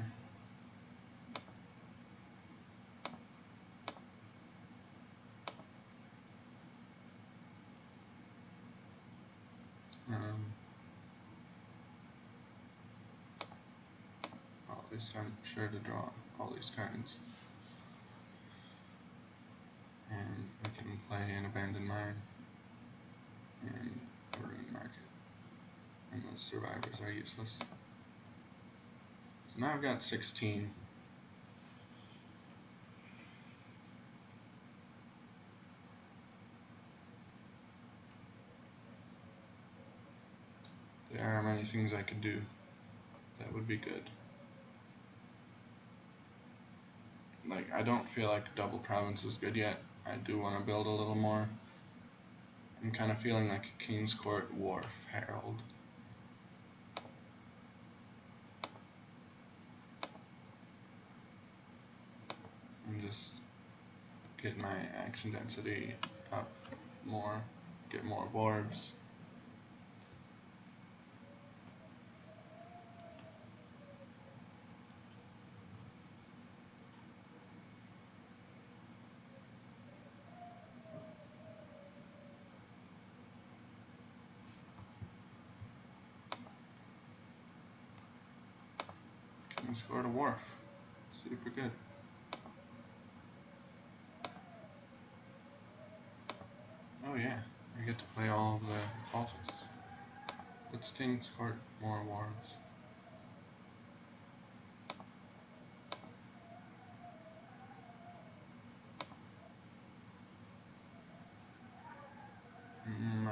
Well, at least I'm sure to draw all these cards. And we can play an Abandoned Mine and a Ruined Market. And those survivors are useless. So now I've got 16. There are many things I could do that would be good. Like, I don't feel like Double Province is good yet. I do want to build a little more. I'm kind of feeling like a King's Court Wharf Herald. And just get my action density up more, get more wharves. scored a wharf. Super good. Oh yeah, I get to play all of the falses. Let's king score more wharves.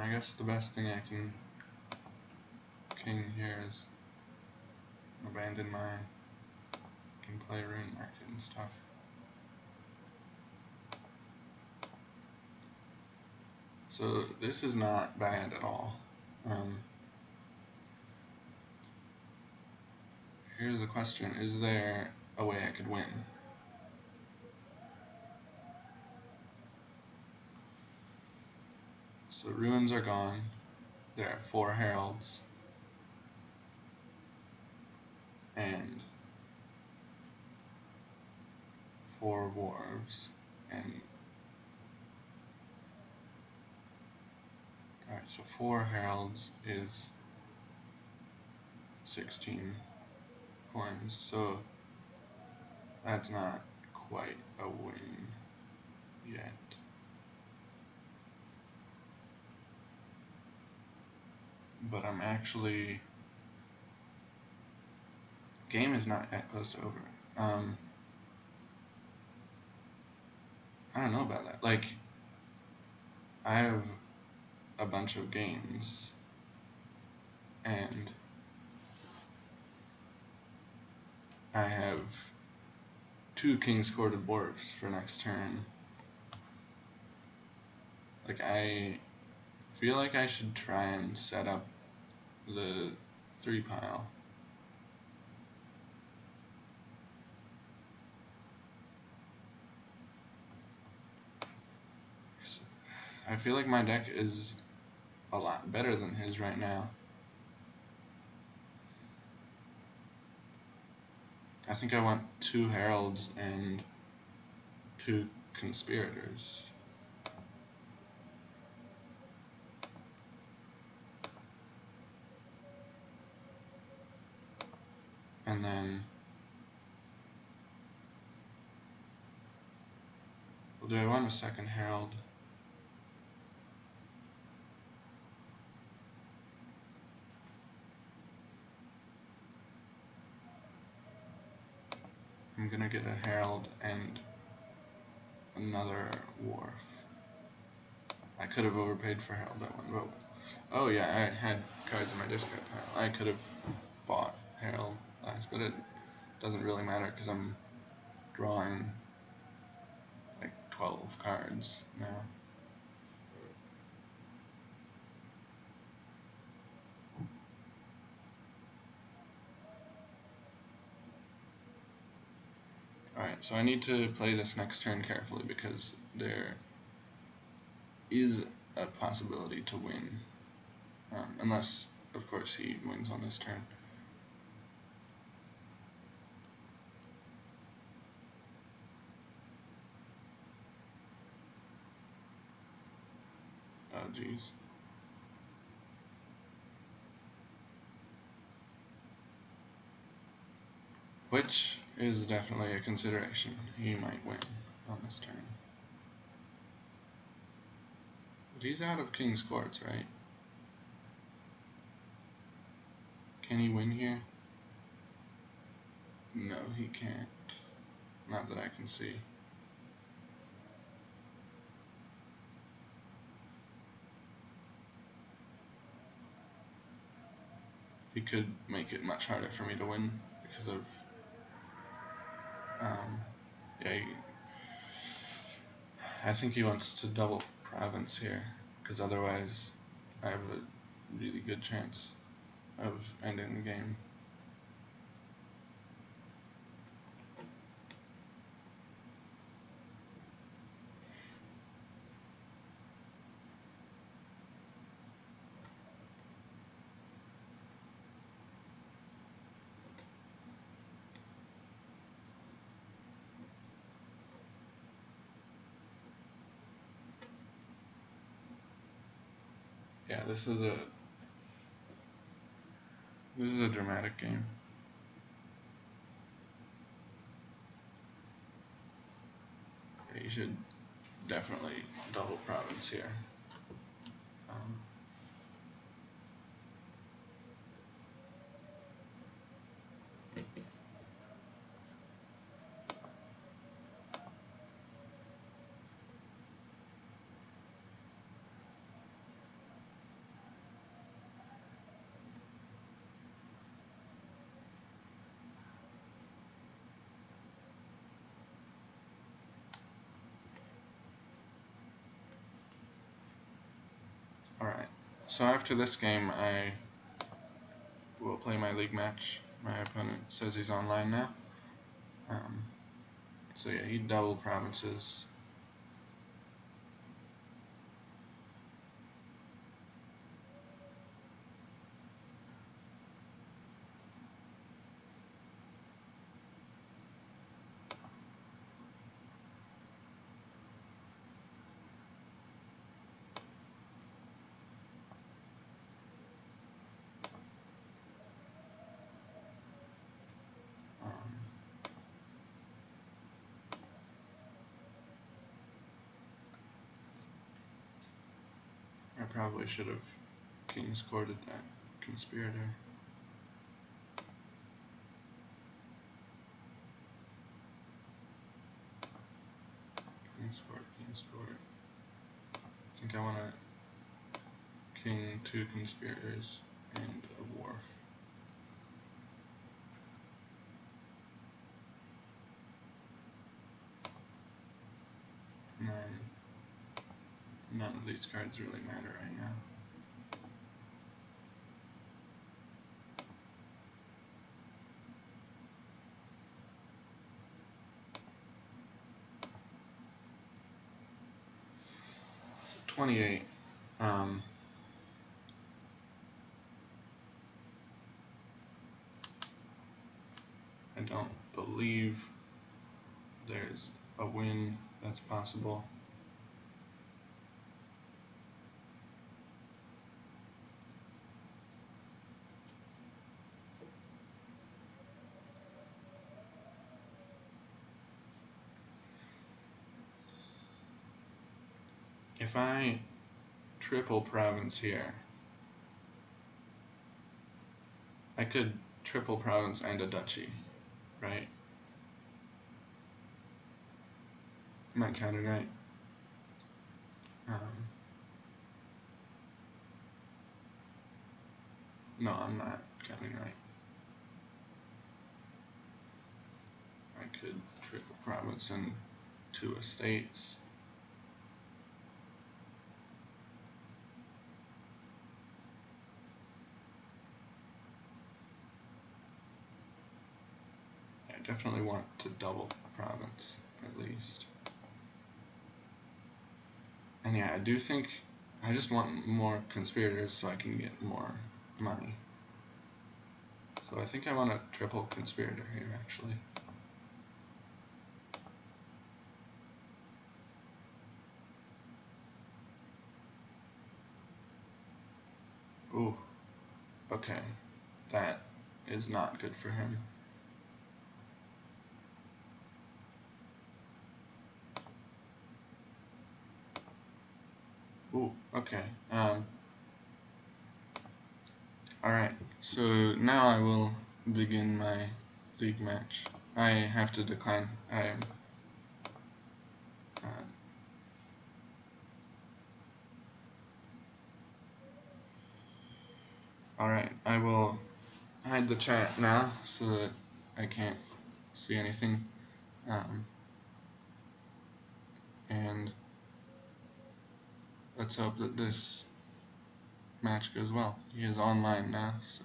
I guess the best thing I can king here is abandon mine. Can play rune market and stuff. So this is not bad at all. Here's the question: is there a way I could win? So ruins are gone. There are 4 heralds and 4 wharves, and alright, so 4 heralds is 16 coins, so that's not quite a win yet. But I'm actually, game is not that close to over. I don't know about that. Like, I have a bunch of games, and I have 2 king's courted dwarfs for next turn. Like, I feel like I should try and set up the 3 pile. I feel like my deck is a lot better than his right now. I think I want 2 heralds and 2 conspirators. And then, well, do I want a second herald? I'm gonna get a herald and another wharf. I could have overpaid for herald that one, but oh yeah, I had cards in my discard pile. I could have bought herald last, but it doesn't really matter because I'm drawing like 12 cards now. Alright, so I need to play this next turn carefully because there is a possibility to win. Unless, of course, he wins on this turn. Oh, jeez. Which is definitely a consideration. He might win on this turn. But he's out of King's Courts, right? Can he win here? No, he can't. Not that I can see. He could make it much harder for me to win because of yeah, I think he wants to double province here because otherwise I have a really good chance of ending the game. Yeah, this is a dramatic game. he should definitely double province here. Alright, so after this game I will play my league match. My opponent says he's online now. So yeah, he double provinces. I probably should have king's courted that conspirator. King's court, king's court. I think I want a king, 2 conspirators, and a wharf. And then none of these cards really matter right now. So 28. I don't believe there's a win that's possible. If I triple province here, I could triple province and a duchy, right? Am I counting right? No, I'm not counting right. I could triple province and 2 estates. I definitely want to double province, at least. And yeah, I do think I just want more conspirators so I can get more money. So I think I want a triple conspirator here, actually. Ooh, okay. That is not good for him. Ooh, okay. Alright, so now I will begin my league match. I have to decline. I am Alright, I will hide the chat now so that I can't see anything. And let's hope that this match goes well. He is online now, so.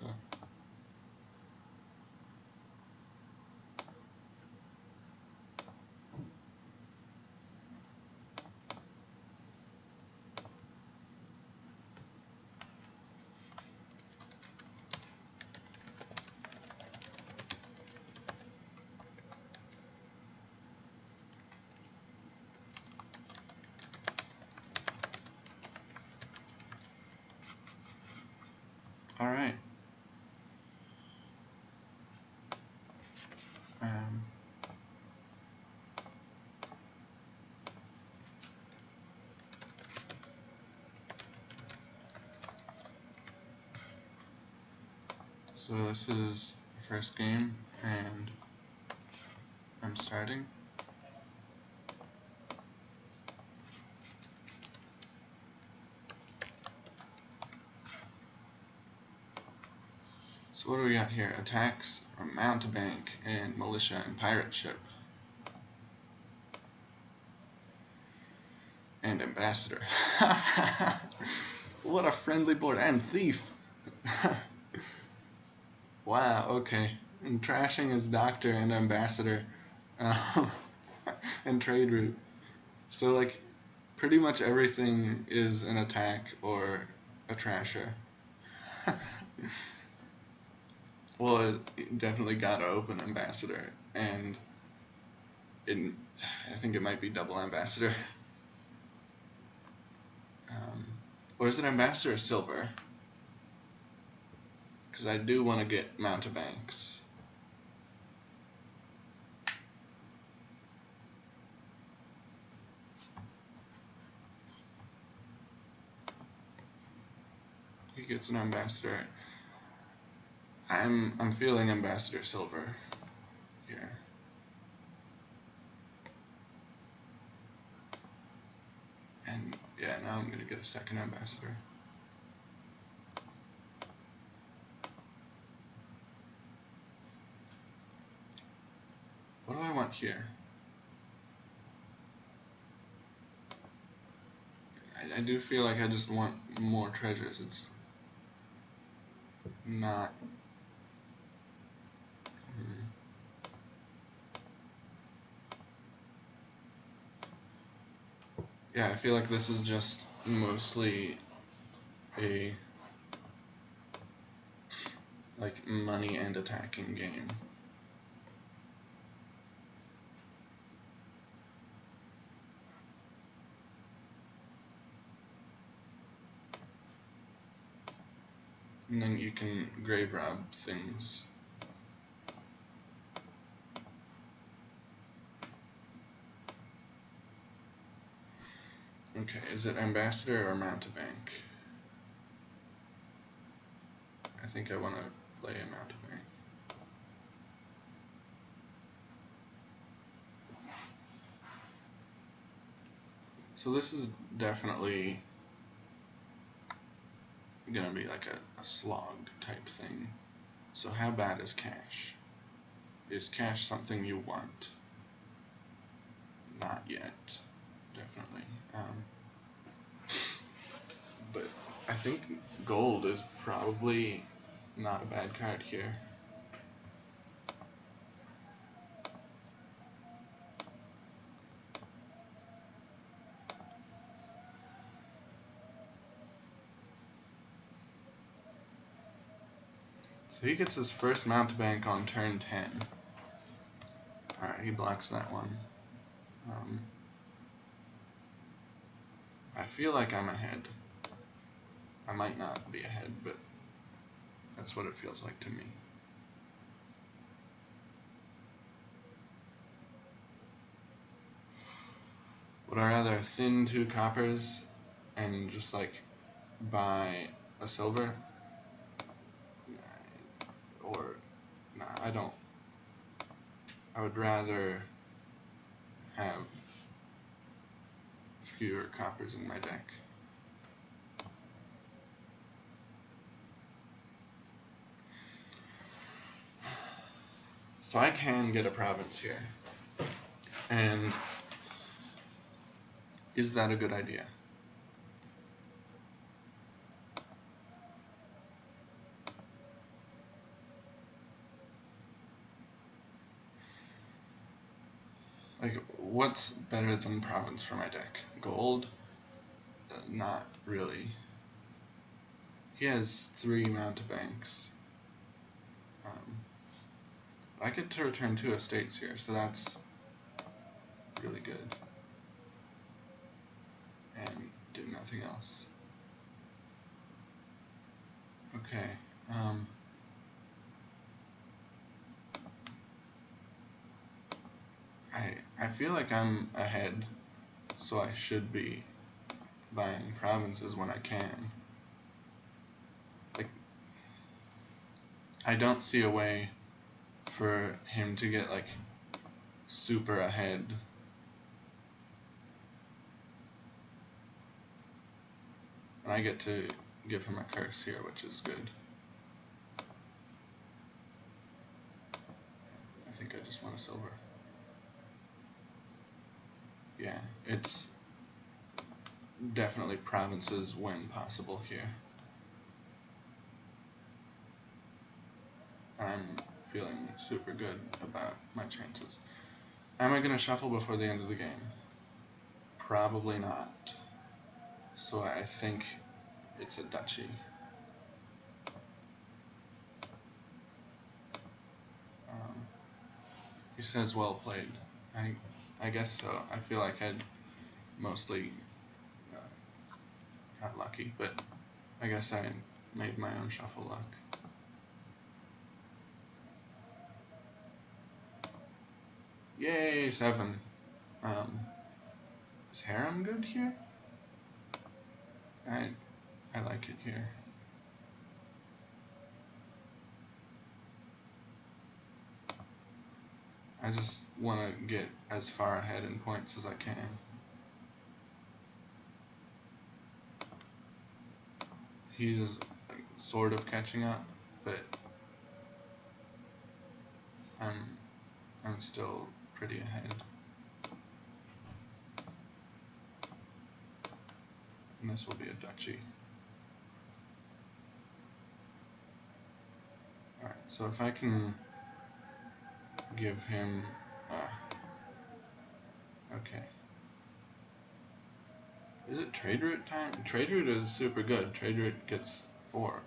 Alright. So this is the first game, and I'm starting. So what do we got here? Attacks, a mountebank, and militia and pirate ship. And ambassador. What a friendly board. And thief. Wow, okay. And trashing is doctor and ambassador. And trade route. So like pretty much everything is an attack or a trasher. Well, it definitely gotta open ambassador, and I think it might be double ambassador. Or is it ambassador or silver? Because I do want to get mountebanks. He gets an ambassador. I'm feeling ambassador silver here. And yeah, now I'm gonna get a second ambassador. What do I want here? I do feel like I just want more treasures. It's not. Yeah, I feel like this is just mostly a like money and attacking game. And then you can grave rob things. Okay, is it ambassador or mountebank? I think I want to play a mountebank. So this is definitely gonna be like a slog type thing. So how bad is cash? Is cash something you want? Not yet, definitely. But I think gold is probably not a bad card here. So he gets his first mountebank on turn 10. Alright, he blocks that one. I feel like I'm ahead. I might not be ahead, but that's what it feels like to me. Would I rather thin 2 coppers and just like buy a silver? Or, nah, I don't. I would rather have fewer coppers in my deck. So I can get a province here. And is that a good idea? Like, what's better than province for my deck? Gold? Not really. He has 3 mountebanks. I get to return 2 estates here, so that's really good. And do nothing else. Okay. I feel like I'm ahead, so I should be buying provinces when I can. Like, I don't see a way for him to get like super ahead. And I get to give him a curse here, which is good. I think I just want a silver. Yeah, it's definitely provinces when possible here. I'm feeling super good about my chances. Am I going to shuffle before the end of the game? Probably not. So I think it's a duchy. He says well played. I guess so. I feel like I'd mostly got lucky, but I guess I made my own shuffle luck. Yay, 7. Is harem good here? I like it here. I just want to get as far ahead in points as I can. He is like, sort of catching up, but I'm still pretty ahead. And this will be a duchy. Alright, so if I can give him okay. Is it trade route time? Trade route is super good. Trade route gets 4.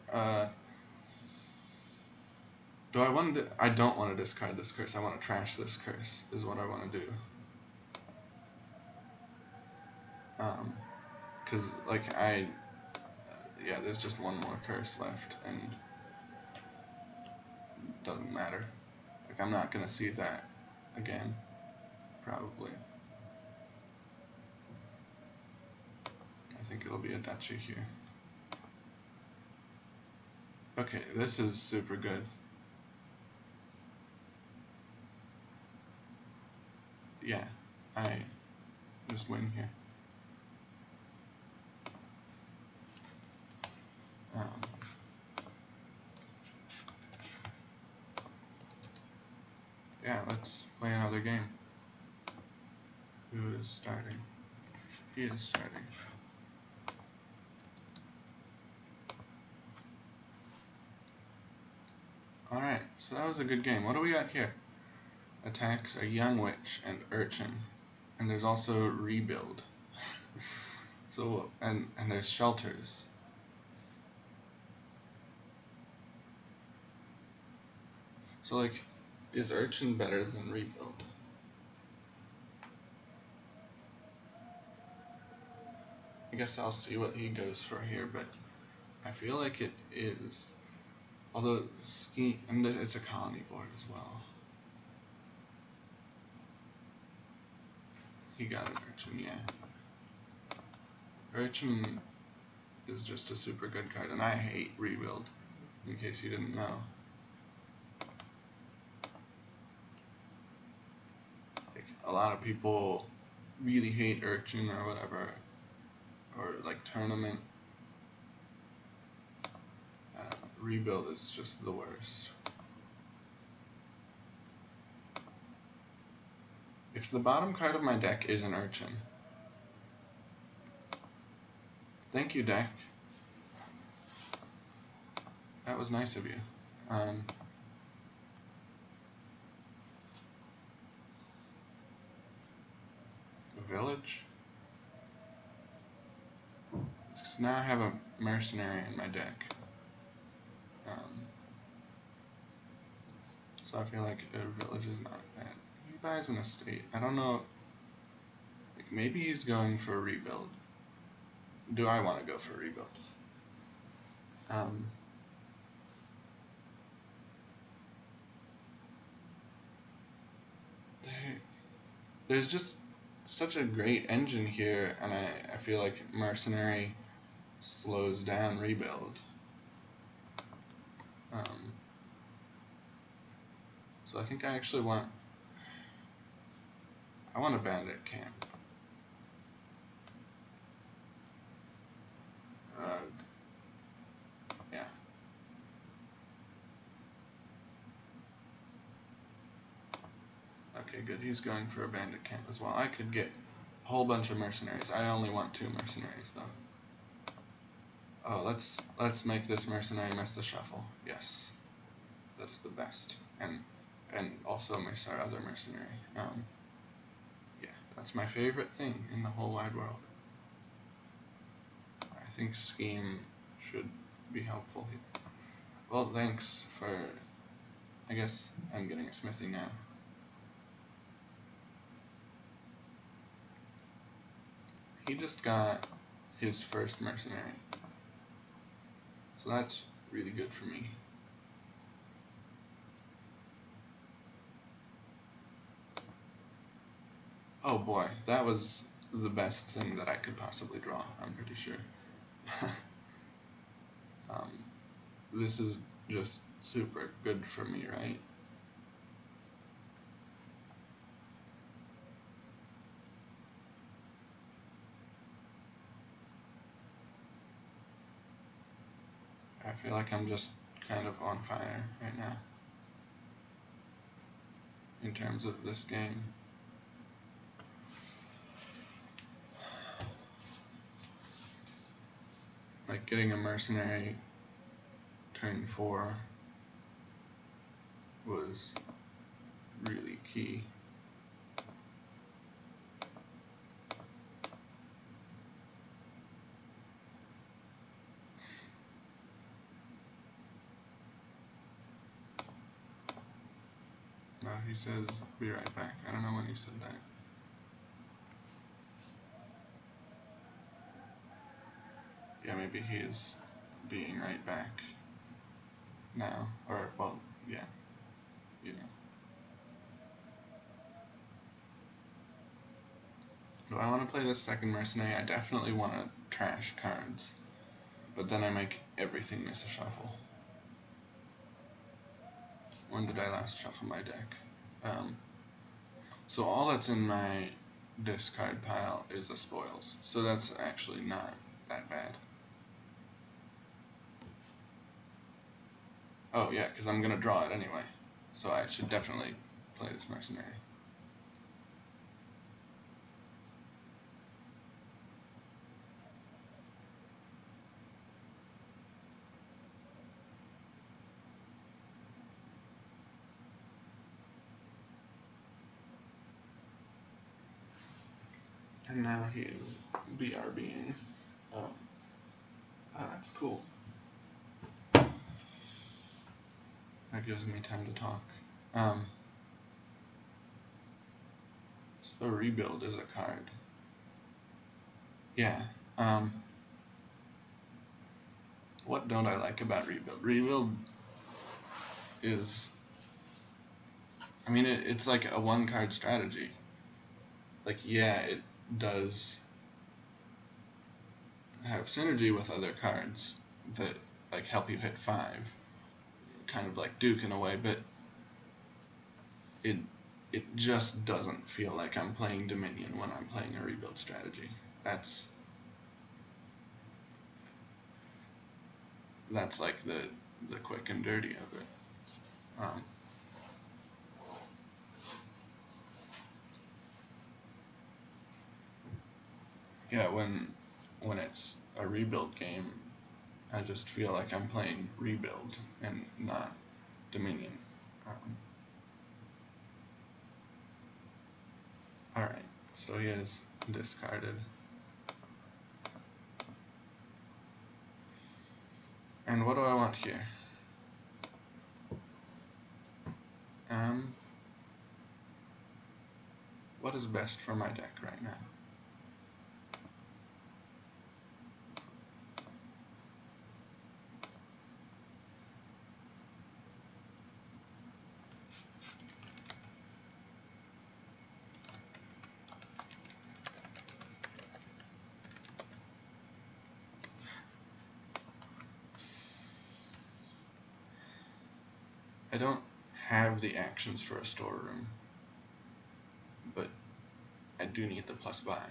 Do I want to? I don't want to discard this curse. I want to trash this curse. Is what I want to do. Cause like yeah, there's just one more curse left, and it doesn't matter. Like I'm not gonna see that again, probably. I think it'll be a duchy here. Okay, this is super good. Yeah, I just win here. Yeah, let's play another game. Who is starting? He is starting. Alright, so that was a good game. What do we got here? Attacks a young witch and urchin. And there's also rebuild. So and there's shelters. So like, is urchin better than rebuild? I guess I'll see what he goes for here, but I feel like it is. Although ski and it's a colony board as well. He got an urchin, yeah. Urchin is just a super good card, and I hate rebuild, in case you didn't know. Like, a lot of people really hate urchin or whatever, or like tournament. Rebuild is just the worst. If the bottom card of my deck is an urchin, thank you, deck. That was nice of you. Village. So now I have a mercenary in my deck. So I feel like a village is not bad. He buys an estate. I don't know. Like maybe he's going for a rebuild. Do I want to go for a rebuild? There's just such a great engine here, and I feel like mercenary slows down rebuild. So I think I actually want a bandit camp. Yeah. Okay, good. He's going for a bandit camp as well. I could get a whole bunch of mercenaries. I only want 2 mercenaries though. Oh, let's make this mercenary miss the shuffle. Yes, that is the best, and also miss our other mercenary. Yeah, that's my favorite thing in the whole wide world. I think scheme should be helpful here. Well, thanks for. I guess I'm getting a smithy now. He just got his first mercenary. So that's really good for me. Oh boy, that was the best thing that I could possibly draw, I'm pretty sure. This is just super good for me, right? I feel like I'm just kind of on fire right now in terms of this game. Like getting a mercenary turn 4 was really key. No, he says, be right back. I don't know when he said that. Yeah, maybe he is being right back now. Or, well, yeah, you know. Do I want to play this second mercenary? I definitely want to trash cards. But then I make everything miss a shuffle. When did I last shuffle my deck? So all that's in my discard pile is a spoils. So that's actually not that bad. Oh yeah, because I'm going to draw it anyway. So I should definitely play this mercenary. And now he is BRBing. That's cool. That gives me time to talk. So rebuild is a card. Yeah. What don't I like about rebuild? Rebuild is, I mean, it's like a 1-card strategy. Like, yeah, it does have synergy with other cards that like help you hit 5, kind of like Duke in a way, but it just doesn't feel like I'm playing Dominion when I'm playing a rebuild strategy. That's like the quick and dirty of it. Yeah, when it's a rebuild game, I just feel like I'm playing rebuild and not Dominion. Alright, so he has discarded. And what do I want here? What is best for my deck right now? I don't have the actions for a storeroom, but I do need the plus buy.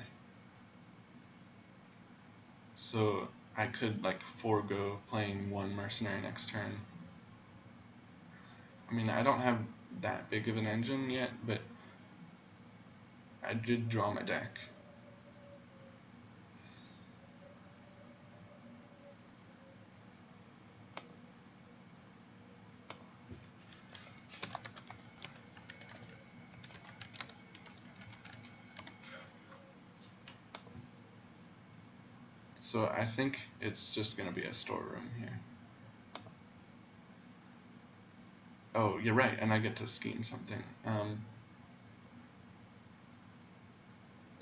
So I could like forego playing one mercenary next turn. I mean, I don't have that big of an engine yet, but I did draw my deck. So I think it's just going to be a storeroom here. Oh, you're right, and I get to scheme something.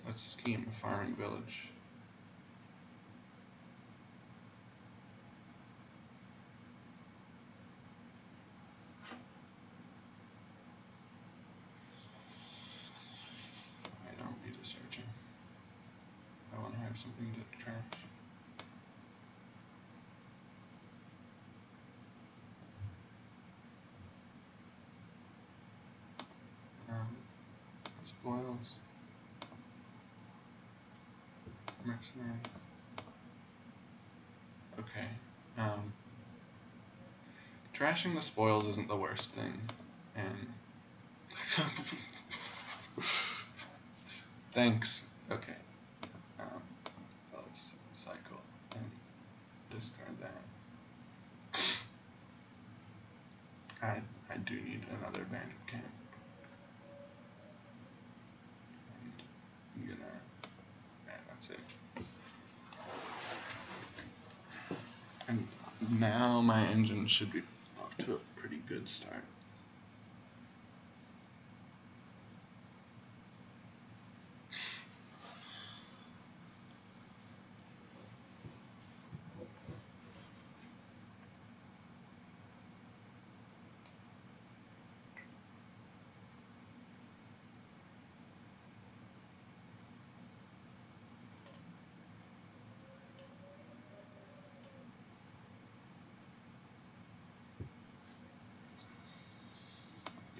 Let's scheme a farming village. I don't need a searching. I want to have something to trash. Spoils. Mercenary. Okay. Trashing the spoils isn't the worst thing, and thanks. Okay. Let's cycle and discard that. I do need another bandit camp. And I'm gonna. Yeah, that's it. And now my engine should be off to a pretty good start.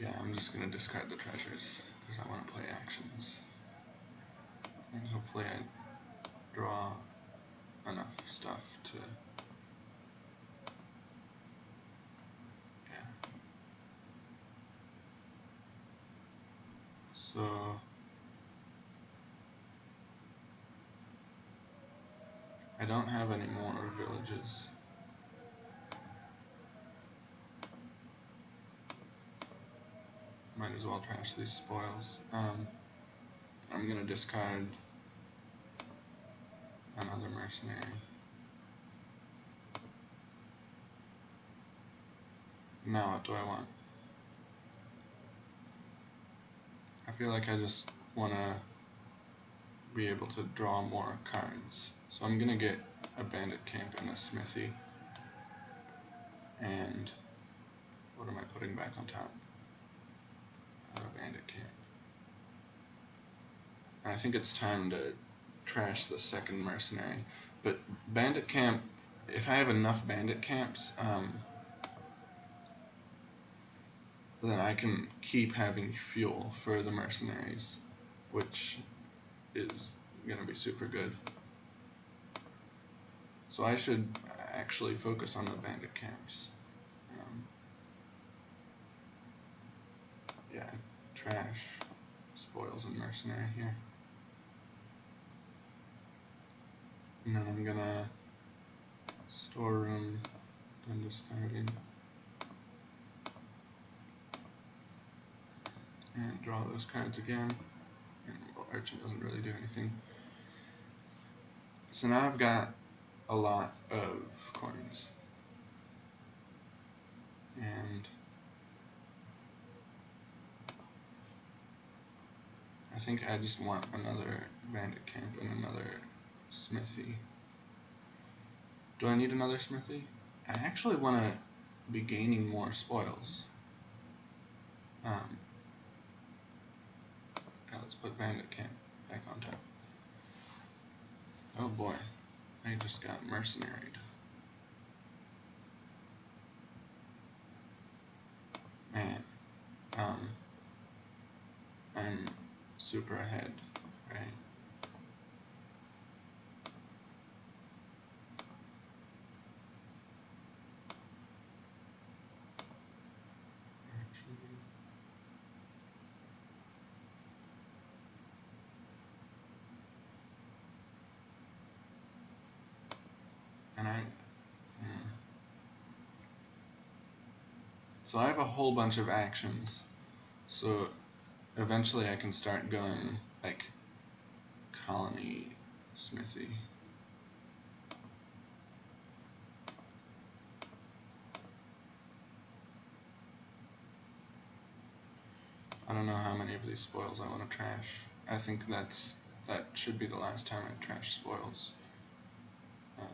Yeah, I'm just gonna discard the treasures because I want to play actions. And hopefully I draw enough stuff to. Yeah. So. I don't have any more villages. Might as well trash these spoils. I'm gonna discard another mercenary. Now what do I want? I feel like I just wanna be able to draw more cards. So I'm gonna get a bandit camp and a smithy. And what am I putting back on top? A bandit camp. And I think it's time to trash the second mercenary. But bandit camp, if I have enough bandit camps, then I can keep having fuel for the mercenaries, which is gonna be super good. So I should actually focus on the bandit camps. Yeah, trash, spoils, and mercenary here. And then I'm gonna storeroom, then discarding, and draw those cards again. And well, Urchin doesn't really do anything. So now I've got a lot of coins. And I think I just want another bandit camp and another smithy. Do I need another smithy? I actually want to be gaining more spoils. Now let's put bandit camp back on top. Oh boy, I just got mercenaried. Man, I'm super ahead, right? And so I have a whole bunch of actions. So eventually I can start going like colony smithy. I don't know how many of these spoils I want to trash. I think that should be the last time I trash spoils. Yeah,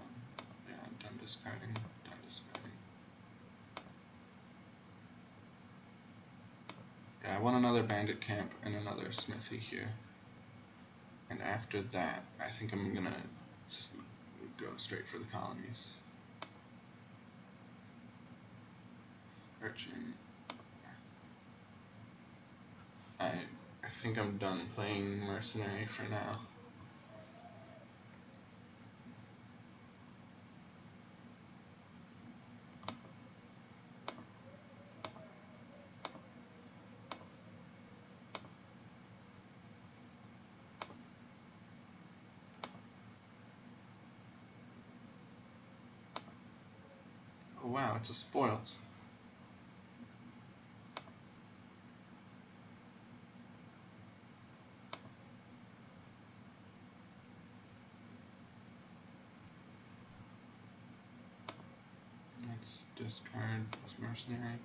done discarding, done discarding. Yeah, I want another bandit camp and another smithy here. And after that, I think I'm gonna just go straight for the colonies. Urchin. I think I'm done playing mercenary for now. Oh wow, it's a spoils. Let's discard this mercenary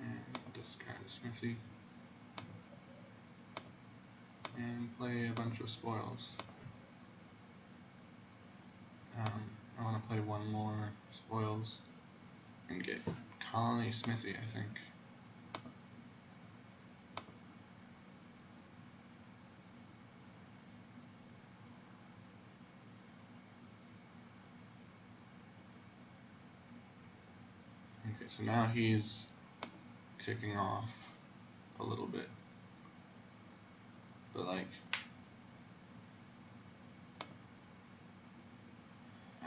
and discard a smithy and play a bunch of spoils. I want to play one more spoils and get colony smithy, I think. Okay, so now he's kicking off a little bit, but like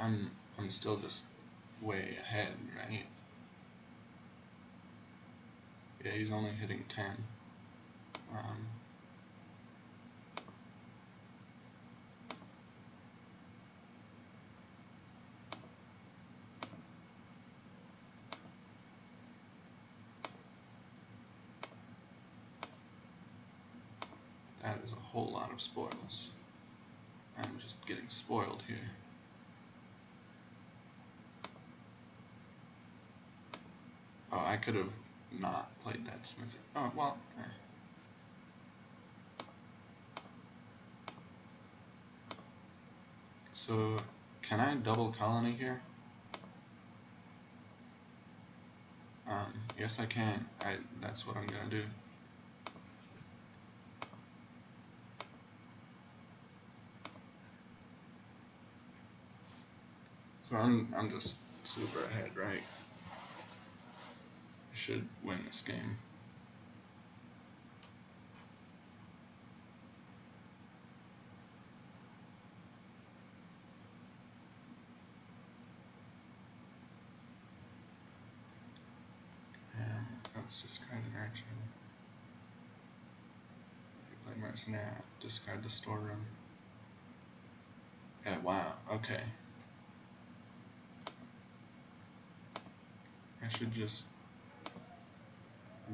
I'm still just way ahead, right? Yeah, he's only hitting 10. That is a whole lot of spoils. I'm just getting spoiled here. Oh, I could have not played that smithy. Oh, well. So, can I double colony here? Yes I can. That's what I'm gonna do. So I'm just super ahead, right? I should win this game. Let's discard an archer. Play mercenary. Discard the storeroom. Yeah, wow. Okay. I should just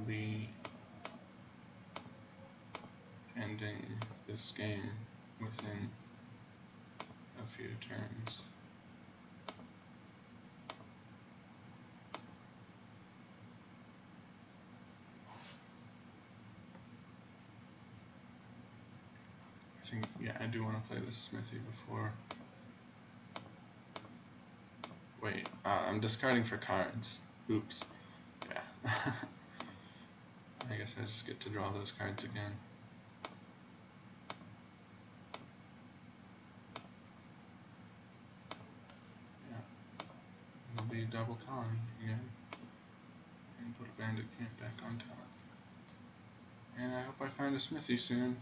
be ending this game within a few turns. I think, yeah, I do want to play this smithy before. Wait, I'm discarding for cards. Oops. Yeah. I guess I just get to draw those cards again. Yeah. It'll be double colony again. And put a bandit camp back on top. And I hope I find a smithy soon.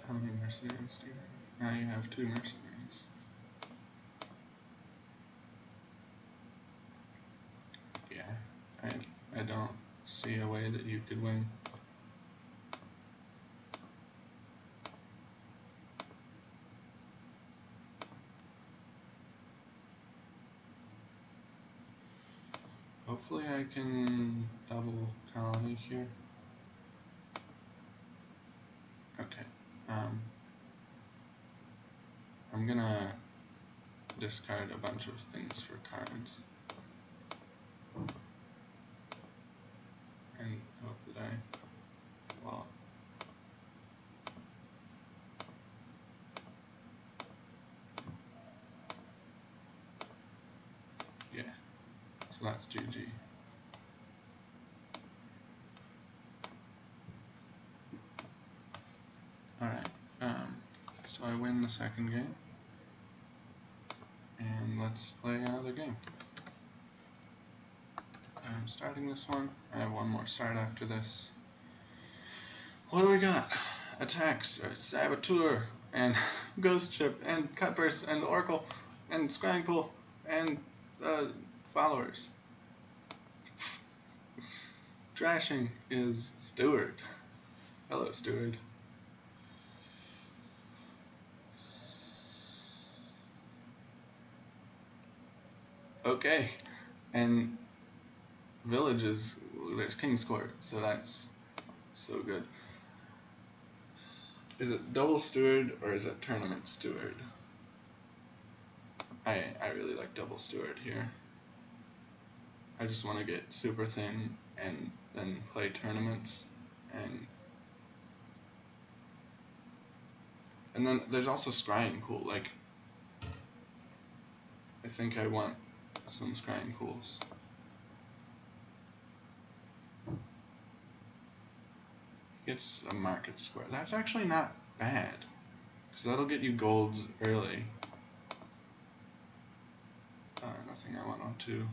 How many mercenaries do you have? Now you have 2 mercenaries. Yeah, I don't see a way that you could win. Hopefully I can double colony here. Okay. I'm gonna discard a bunch of things for cards. And hope that well, yeah, so that's GG. Alright, so I win the second game, and let's play another game. I'm starting this one. I have one more start after this. What do we got? Attacks, Saboteur, and Ghost Ship, and Cutburst, and Oracle, and Scrying Pool, and Followers. Trashing is Steward. Hello, Steward. Okay, and Villages, there's King's Court, so that's so good. Is it Double Steward or is it Tournament Steward? I really like Double Steward here. I just want to get super thin and then play tournaments, and then there's also Scrying Pool. Like, I think I want some Scrying Pools. Gets a Market Square. That's actually not bad, because that'll get you golds early. Nothing I want on 2.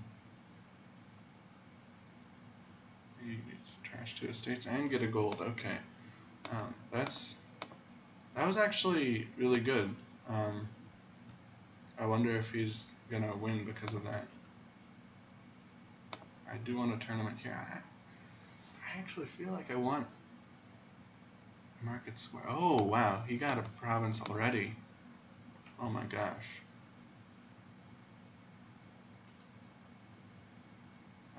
He needs to trash 2 estates and get a gold. Okay, that was actually really good. I wonder if he's gonna win because of that. I do want a tournament here. I actually feel like I want Market Square. Oh wow, he got a province already. Oh my gosh.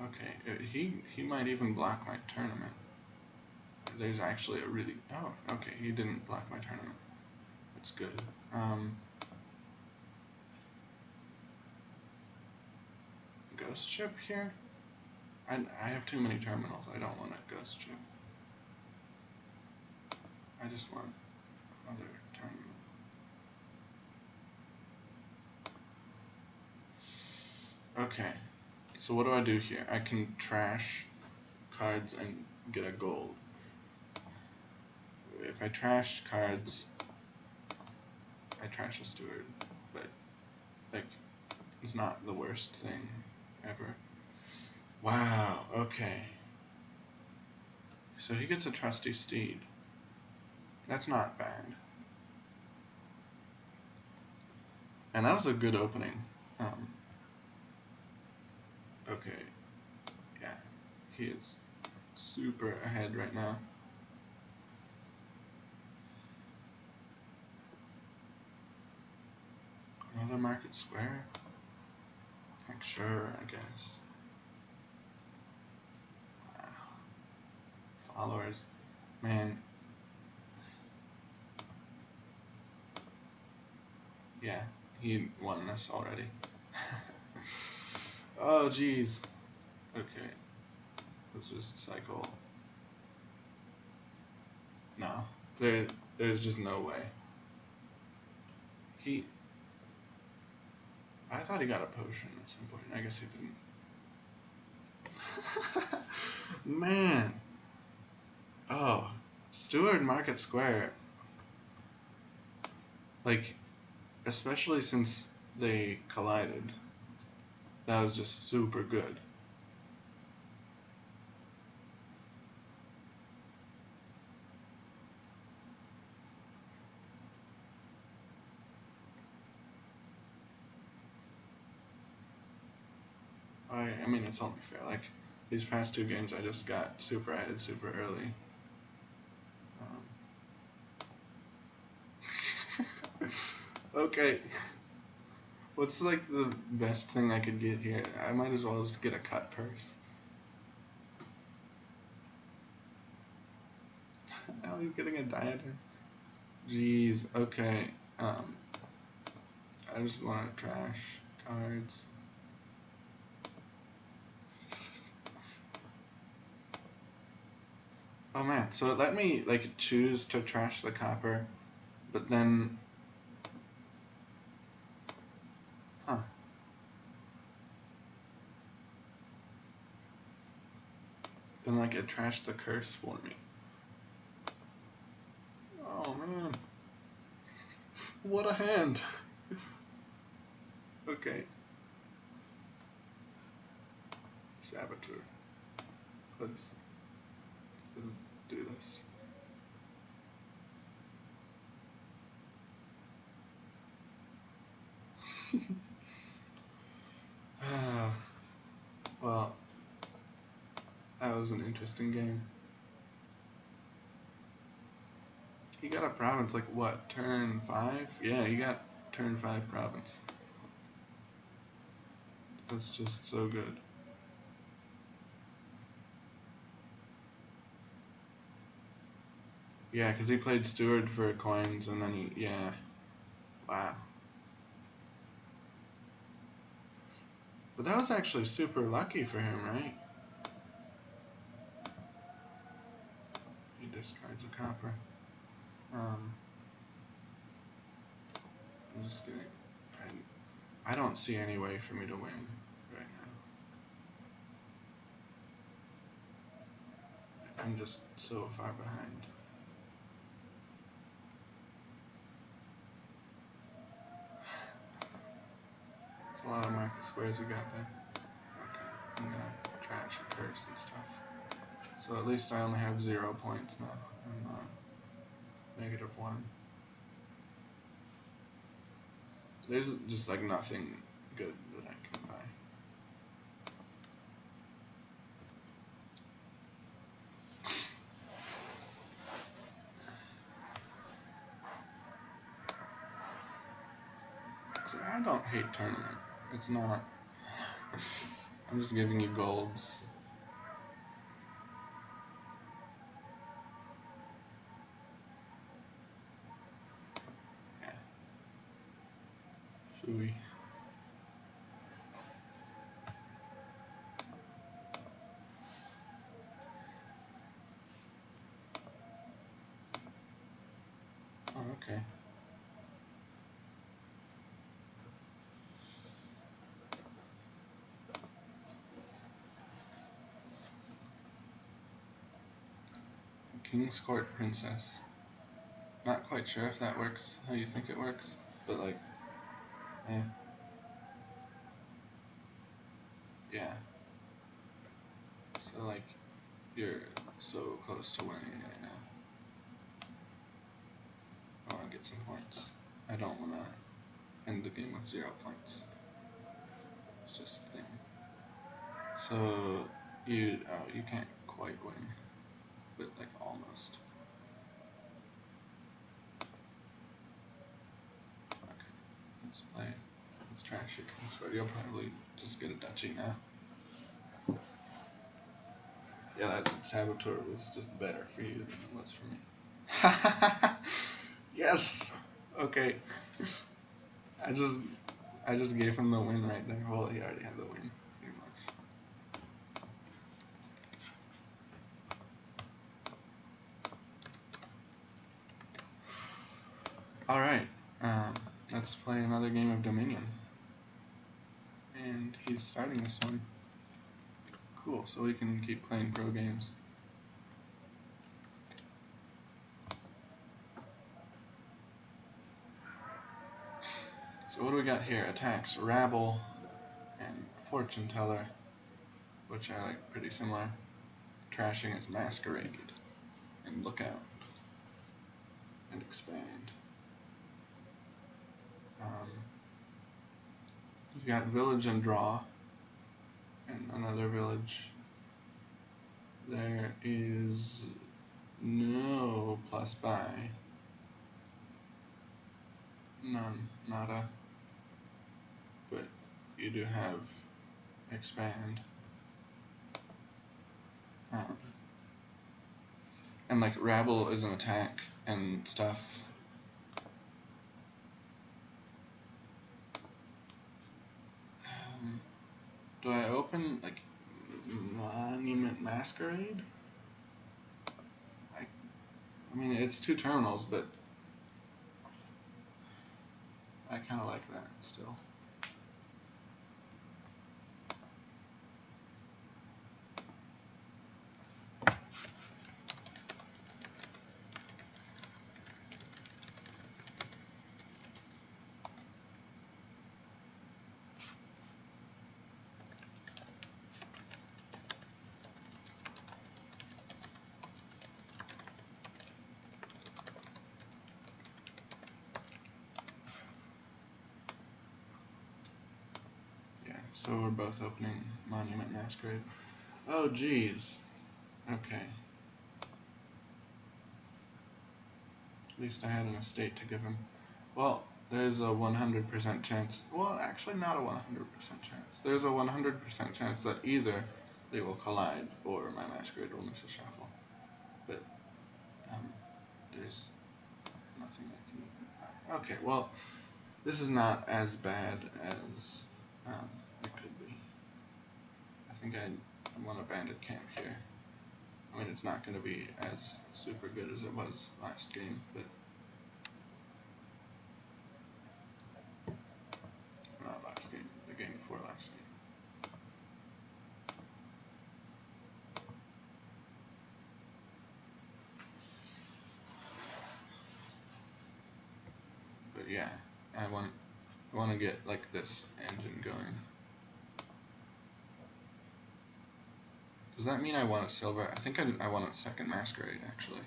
Okay, he might even block my tournament. There's actually a really... Oh, okay, he didn't block my tournament. That's good. Ghost Ship here? I have too many terminals. I don't want a Ghost Ship. I just want another terminal. Okay, so what do I do here? I can trash cards and get a gold. If I trash cards, I trash a Steward, but like, it's not the worst thing ever. Wow, okay. So he gets a Trusty Steed. That's not bad. And that was a good opening. Okay. Yeah, he is super ahead right now. Another Market Square? Like, sure, I guess. Wow. Followers. Man. Yeah, he won this already. Oh, jeez. Okay. Let's just cycle. No. There's just no way. I thought he got a potion at some point. I guess he didn't. Man. Oh. Steward Market Square. Like, especially since they collided. That was just super good. I mean, it's only fair. Like, these past two games, I just got super ahead super early. Okay. What's like the best thing I could get here? I might as well just get a cut purse. Now he's getting a diadem. Jeez, okay. I just want to trash cards. Oh man, so it let me like choose to trash the copper, but then, huh? Then like it trashed the curse for me. Oh man, what a hand! Okay, Saboteur. Let's do this. Well, that was an interesting game. He got a province like what, turn 5? Yeah, he got turn 5 province. That's just so good. Yeah, because he played steward for coins and then he, yeah. Wow. But that was actually super lucky for him, right? He discards a copper. I'm just kidding. I don't see any way for me to win right now. I'm just so far behind. It's a lot of market squares we got there. Okay, I'm gonna trash a curse and stuff. So at least I only have 0 points now. I'm not -1. There's just like nothing good that I can buy. See, I don't hate tournament. It's not. I'm just giving you golds. Yeah. Phooey. Oh, okay. King's Court Princess. Not quite sure if that works how you think it works, but like, eh. Yeah. So like, you're so close to winning right now. I want to get some points. I don't want to end the game with 0 points. It's just a thing. So you can't quite win, but like almost. Okay, let's play. Let's trash your King's Court. You'll probably just get a duchy now. Yeah, that Saboteur was just better for you than it was for me. Yes. Okay. I just gave him the win right there. Well, he already had the win, pretty much. All right. Let's play another game of Dominion. And he's starting this one. Cool, so we can keep playing pro games. So what do we got here? Attacks, Rabble, and Fortune Teller, which I like pretty similar. Trashing is Masquerade, and Lookout, and Expand. You've got Village and Draw, and another village. There is no plus buy. None, nada. But you do have Expand. And like Rabble is an attack and stuff. Do I open like Monument Masquerade? I mean, it's 2 terminals, but I kind of like that still. So we're both opening Monument Masquerade. Oh, geez. Okay. At least I had an estate to give him. Well, there's a 100% chance. Well, actually not a 100% chance. There's a 100% chance that either they will collide or my Masquerade will miss a shuffle. But there's nothing I can do. Okay, well, this is not as bad as it could be. I think I want a bandit camp here. I mean, it's not going to be as super good as it was last game, but not last game, the game before last game. But yeah, I want to get like this engine going. Does that mean I want a silver? I think I want a second Masquerade actually,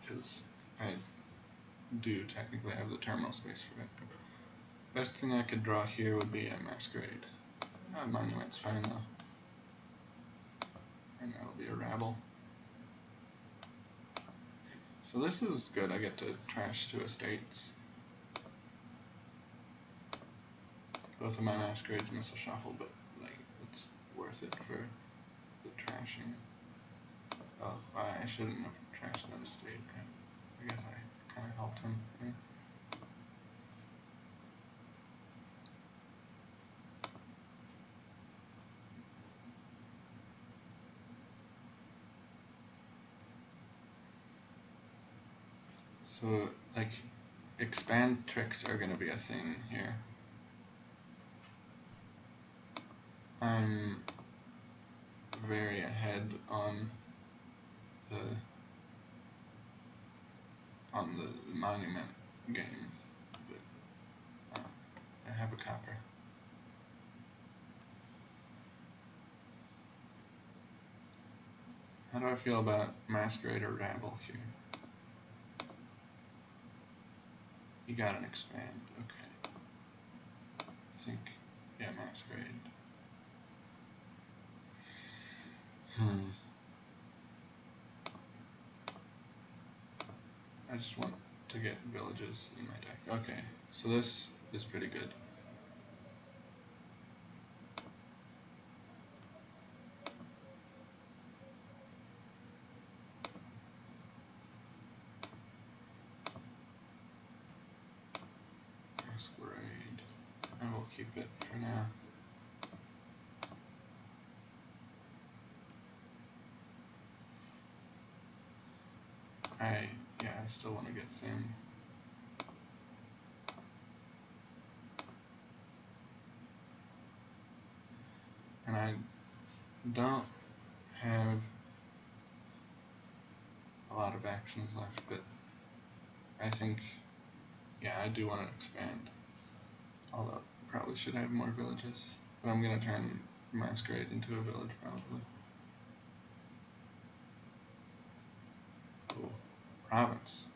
because I do technically have the terminal space for it. Best thing I could draw here would be a Masquerade. Monument's fine though, and that'll be a Rabble. So this is good. I get to trash 2 estates. Both of my Masquerades miss a shuffle, but like it's worth it for the trashing. Oh, I shouldn't have trashed that estate. I guess I kind of helped him. Yeah. So, like, expand tricks are going to be a thing here. I'm very ahead on the monument game, but I have a copper. How do I feel about Masquerade or Rabble here? You got an expand, okay. I think, yeah, Masquerade. I just want to get villages in my deck. Okay, so this is pretty good. Masquerade. I will keep it for now. I still want to get Sim. And don't have a lot of actions left, but I think, yeah, I do want to expand. Although, probably should have more villages. But I'm going to turn Masquerade into a village, probably. Cool. Province.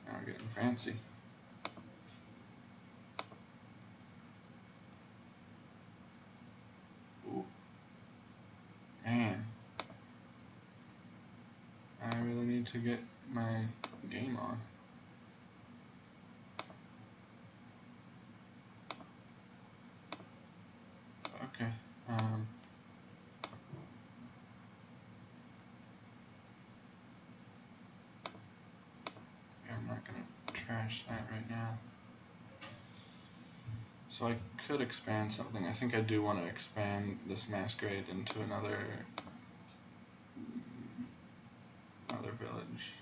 Now we're getting fancy. Ooh. Man. I really need to get my game on. Okay. I'm not gonna trash that right now. So I could expand something. I think I do want to expand this Masquerade into another village.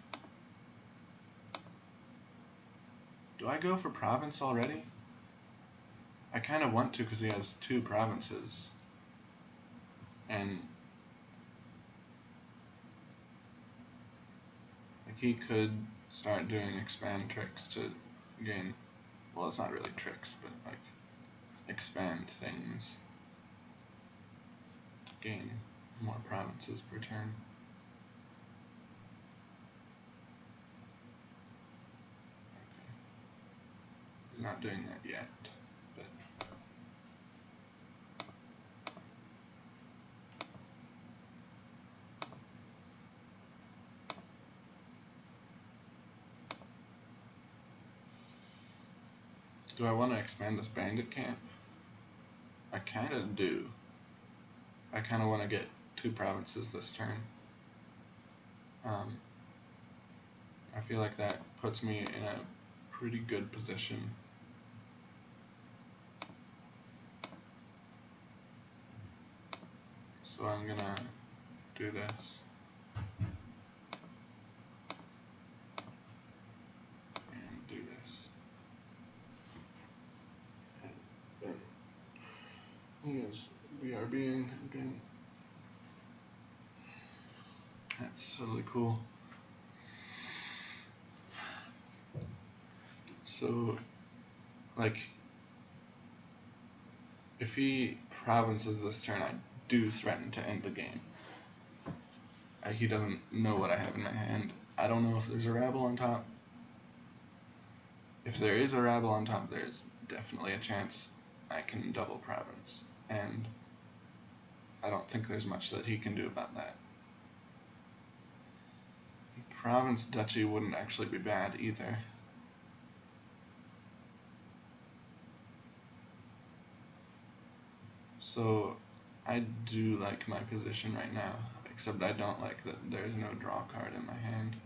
Do I go for province already? I kind of want to because he has 2 provinces. And like he could start doing expand tricks to gain, well, it's not really tricks, but like expand things to gain more provinces per turn. Okay. He's not doing that yet, but do I want to expand this bandit camp? I kind of do. I kind of want to get 2 provinces this turn. I feel like that puts me in a pretty good position. So I'm gonna do this. And do this. And then he is BRBing again. That's totally cool. So, like, if he provinces this turn, I do threaten to end the game. He doesn't know what I have in my hand. I don't know if there's a rabble on top. If there is a rabble on top, there's definitely a chance I can double province. And I don't think there's much that he can do about that. Province duchy wouldn't actually be bad either. So I do like my position right now, except I don't like that there's no draw card in my hand.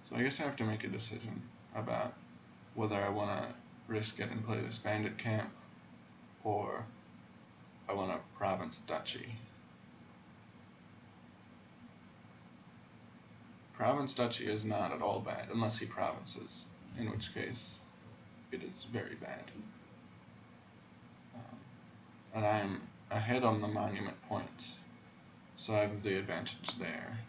So I guess I have to make a decision about whether I want to risk it and play this bandit camp, or I want a province duchy. Province duchy is not at all bad, unless he provinces, in which case it is very bad. And I'm ahead on the monument points, so I have the advantage there.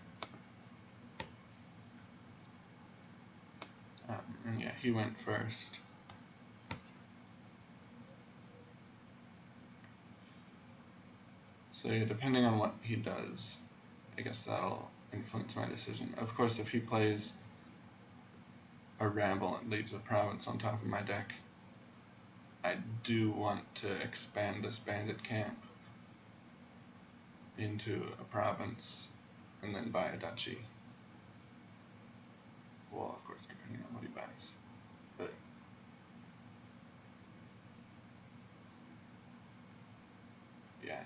And yeah, he went first. So yeah, depending on what he does, I guess that'll influence my decision. Of course, if he plays a rabble and leaves a province on top of my deck, I do want to expand this bandit camp into a province and then buy a duchy. Well, of course, depending on what he buys. But yeah.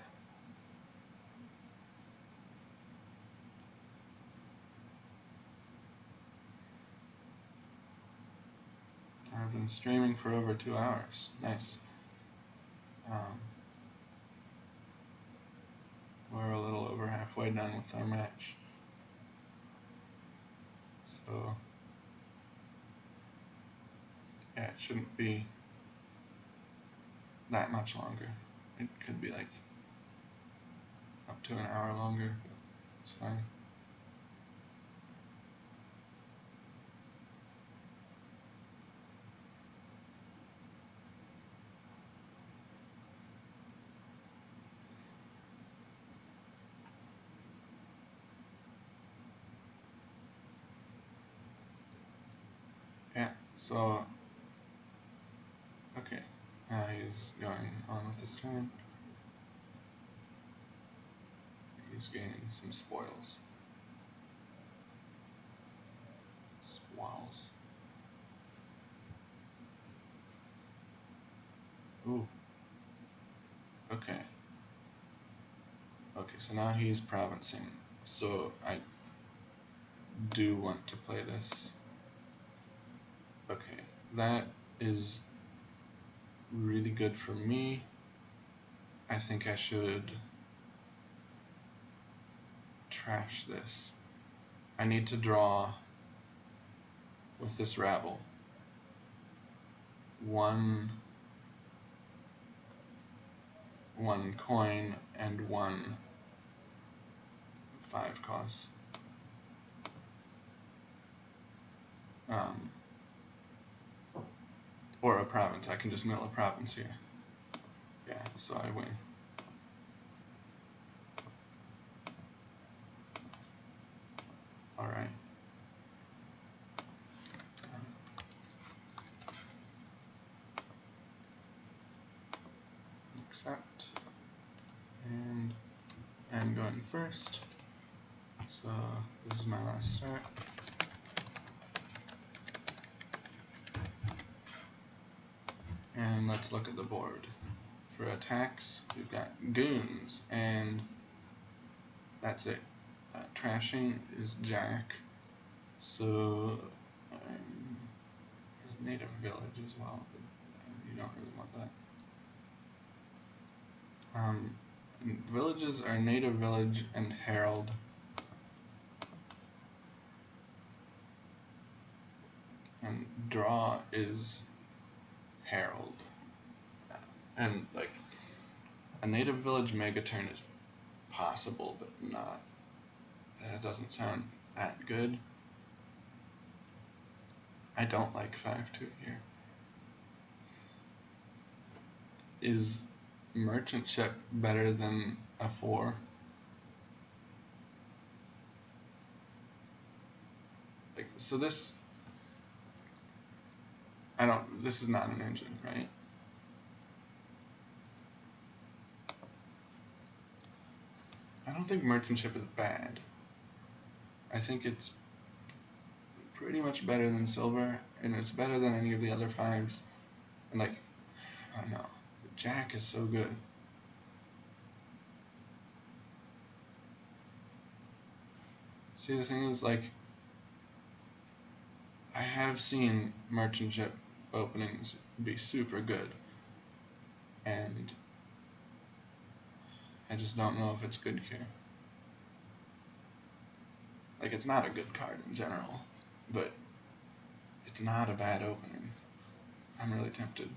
I've been streaming for over 2 hours. Nice. We're a little over halfway done with our match. So Yeah, it shouldn't be that much longer. It could be like up to an hour longer, but it's fine. Yeah, so, okay, now he's going on with his turn. He's gaining some spoils. Spoils. Ooh. Okay. Okay, so now he's provincing. So I do want to play this. Okay, that is really good for me. I think I should trash this. I need to draw with this rabble. One coin and 1/5 cost. Or a province. I can just mill a province here. Yeah, so I win. Alright. Accept. And I'm going first. So this is my last start. And let's look at the board. For attacks, we've got goons, and that's it. Trashing is Jack. So native village as well, but you don't really want that. Villages are native village and herald. And draw is herald. And like a native village megaturn is possible, but not. It doesn't sound that good. I don't like 5/2 here. Is merchant ship better than a 4? Like, so this, this is not an engine, right? I don't think merchant ship is bad. I think it's pretty much better than silver, and it's better than any of the other 5s. And like, I don't know, Jack is so good. See, the thing is, like, I have seen merchant ship openings be super good, and I just don't know if it's good here. Like, it's not a good card in general, but it's not a bad opening. I'm really tempted.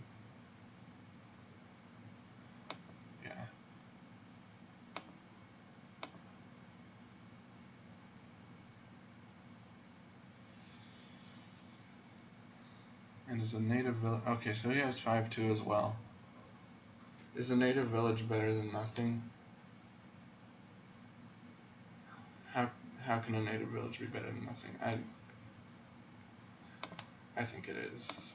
Yeah. And is a native village... Okay, so he has 5/2 as well. Is a native village better than nothing? How can a native village be better than nothing? I think it is.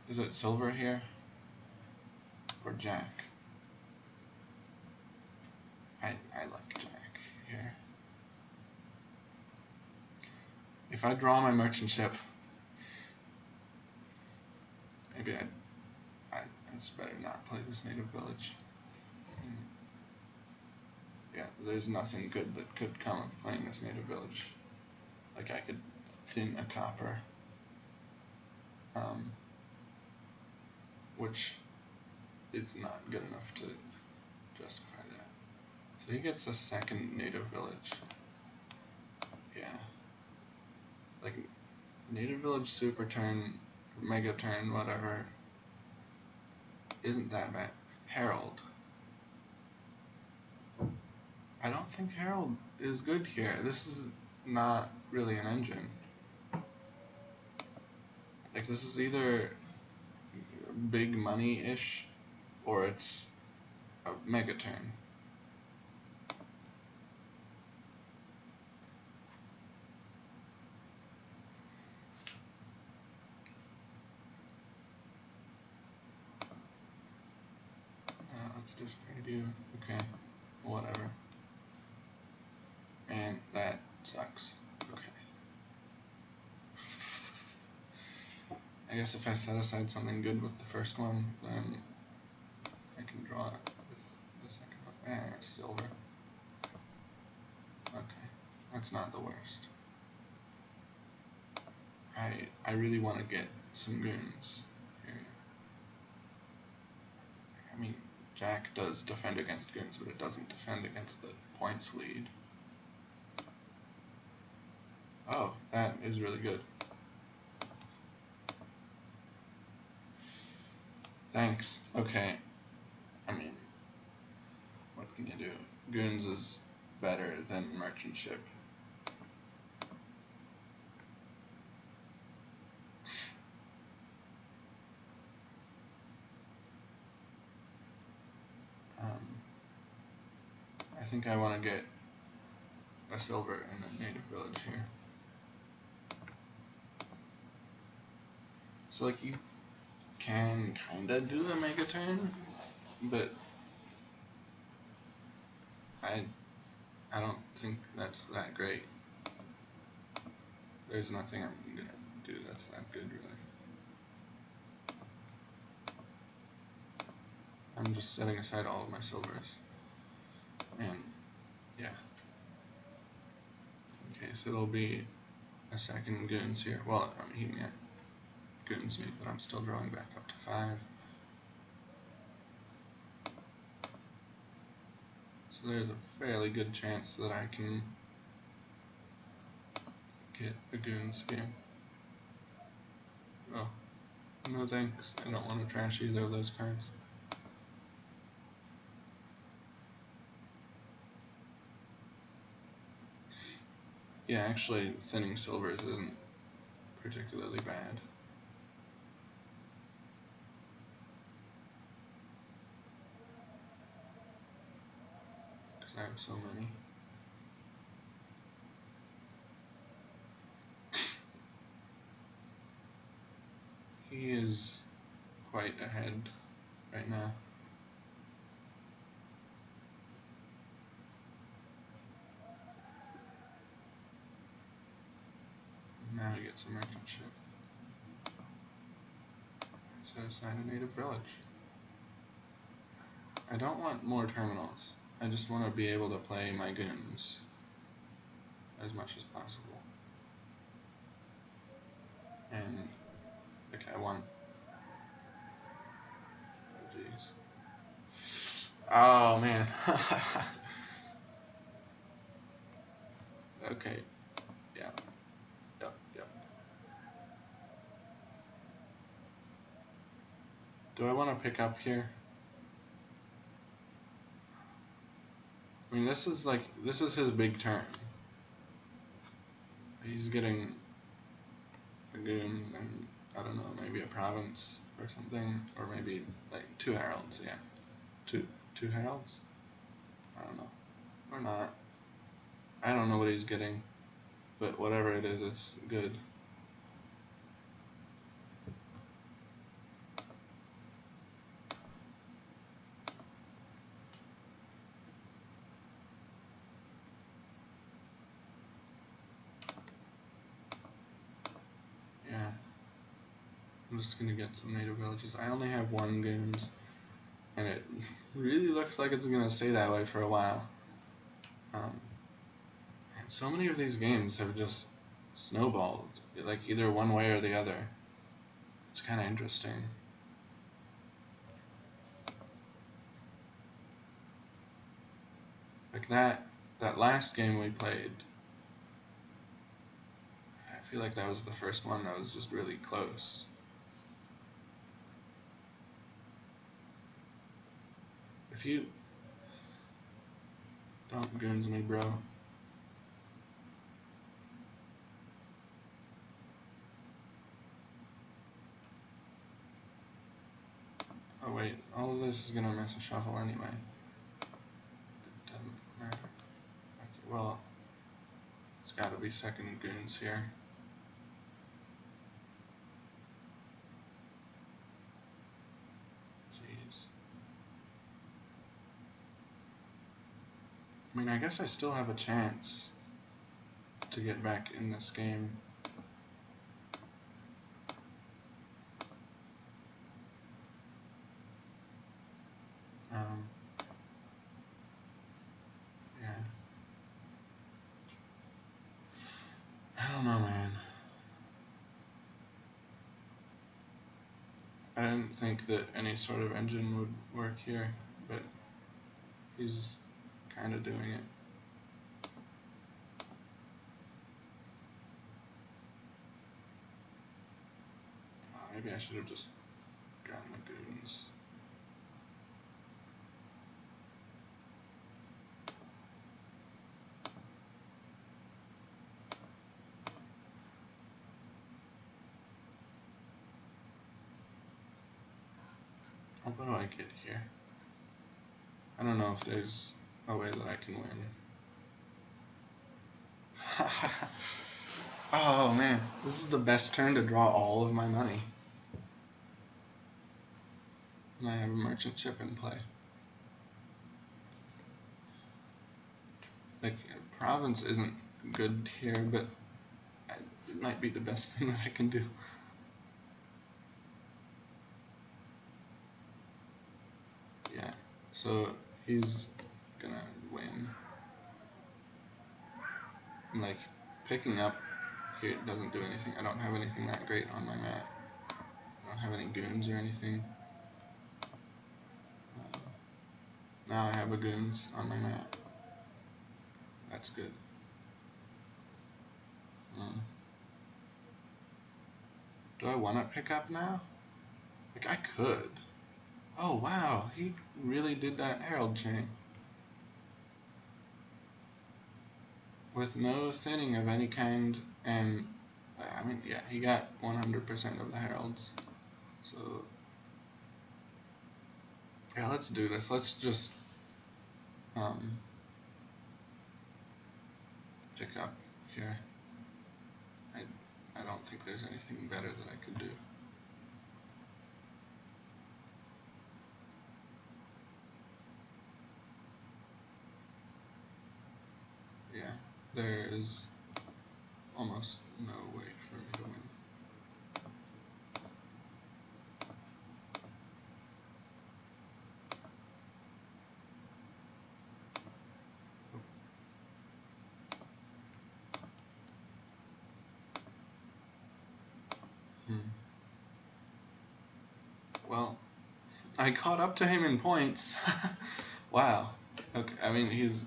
Is it silver here? Or Jack? I like Jack here. If I draw my merchant ship, maybe I just better not play this native village. Yeah, there's nothing good that could come of playing this native village. Like, I could thin a copper, which is not good enough to justify that. So he gets a second native village. Yeah. Like, native village super turn, mega turn, whatever, isn't that bad. Herald. I don't think Herald is good here. This is not really an engine. Like, this is either big money-ish, or it's a mega turn. Let's discard you. Okay, whatever. And that sucks. Okay. I guess if I set aside something good with the first one, then I can draw it with the second one. Silver. Okay, that's not the worst. I really want to get some goons here. I mean, Jack does defend against goons, but it doesn't defend against the points lead. Oh, that is really good. Thanks. Okay. I mean, what can you do? Goons is better than merchant ship. I think I want to get a silver in a native village here. So like you can kinda do a mega turn, but I don't think that's that great. There's nothing I'm gonna do that's that good really. I'm just setting aside all of my silvers. And yeah. Okay, so it'll be a second goons here. Well, I mean, yeah, goons me, but I'm still drawing back up to 5. So there's a fairly good chance that I can get a goons here. Oh, no thanks. I don't want to trash either of those cards. Yeah, actually, thinning silvers isn't particularly bad. Because I have so many. He is quite ahead right now. Now he gets a merchant ship. So assign a native village. I don't want more terminals. I just want to be able to play my goons as much as possible. And like I want. Oh jeez. Oh man. Okay. Yeah. Yep. Do I want to pick up here? I mean, this is his big turn. He's getting a goon and I don't know, maybe a province or something, or maybe like 2 heralds. Yeah, two heralds. I don't know, or not. I don't know what he's getting, but whatever it is, it's good. Yeah. I'm just gonna get some native villages. I only have 1 goons, and it really looks like it's gonna stay that way for a while. And so many of these games have just snowballed, like either one way or the other. It's kind of interesting. Like that last game we played, I feel like that was the first one that was just really close. If you don't goons me, bro. Oh wait, all of this is gonna miss a shuffle anyway. It doesn't matter. Okay, well, it's gotta be second goons here. Jeez. I mean, I guess I still have a chance to get back in this game. Yeah. I don't know, man. I didn't think that any sort of engine would work here, but he's kind of doing it. Maybe I should have just gotten the goons. What do I get here? I don't know if there's a way that I can win. Oh man, this is the best turn to draw all of my money. And I have a merchant ship in play. Like, province isn't good here, but it might be the best thing that I can do. Yeah, so he's gonna win. And like, picking up here doesn't do anything. I don't have anything that great on my map. I don't have any goons or anything. Now I have a goons on my map. That's good. Do I want to pick up now? Like, I could. Oh wow, he really did that herald chain. With no thinning of any kind, and I mean, yeah, he got 100% of the heralds. So, yeah, let's do this. Let's just pick up here. I don't think there's anything better that I could do. Yeah, there is almost no way for me to win. Well, I caught up to him in points. Wow. Okay, I mean he's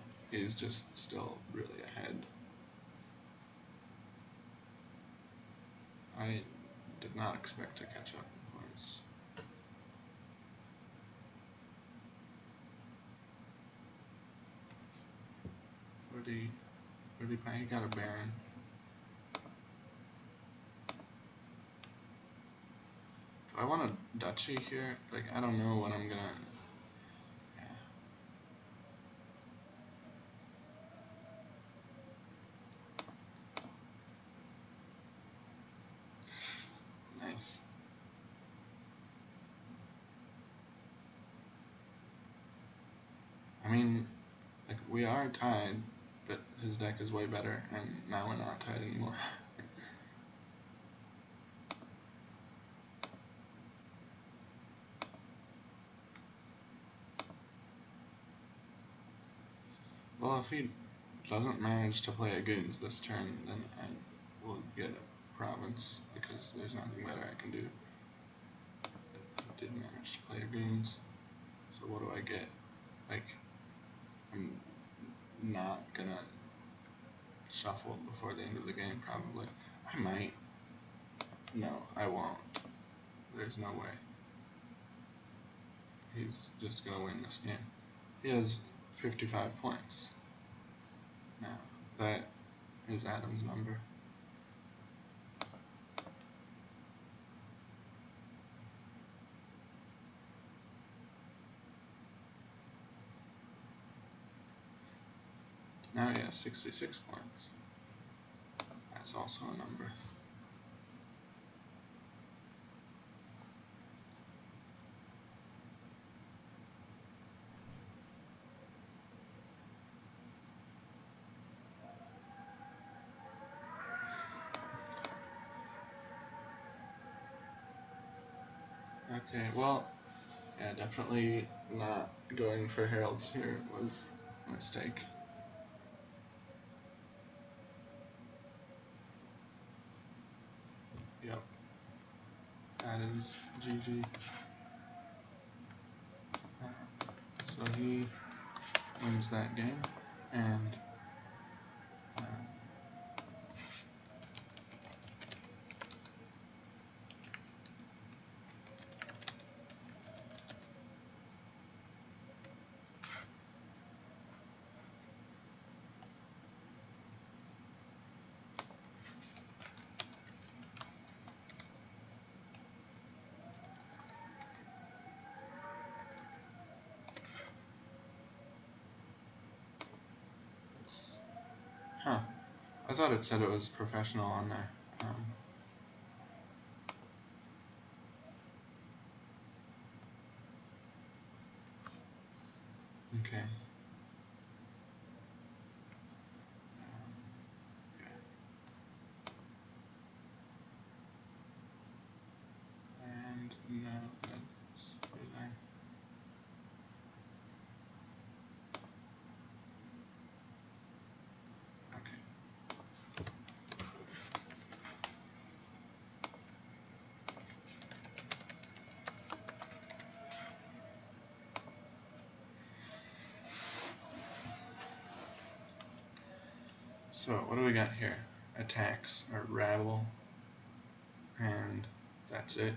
just still really ahead. I did not expect to catch up in points. Where did he play? He got a Baron. Do I want a duchy here? Like, I don't know what I'm gonna... Yeah. Nice. I mean, like, we are tied, but his deck is way better, and now we're not tied anymore. Well, if he doesn't manage to play a Goons this turn, then I will get a province, because there's nothing better I can do. He did manage to play a Goons, so what do I get? Like, I'm not gonna shuffle before the end of the game, probably. I might. No, I won't. There's no way. He's just gonna win this game. He has 55 points. Now, that is Adam's number. Now he has 66 points. That's also a number. Okay, well, yeah, definitely not going for heralds here was a mistake. Yep. That is GG. So he wins that game, and huh. I thought it said it was professional on there. Okay. Yeah. And no, that's really. Okay. So what do we got here? Attacks are rabble, and that's it.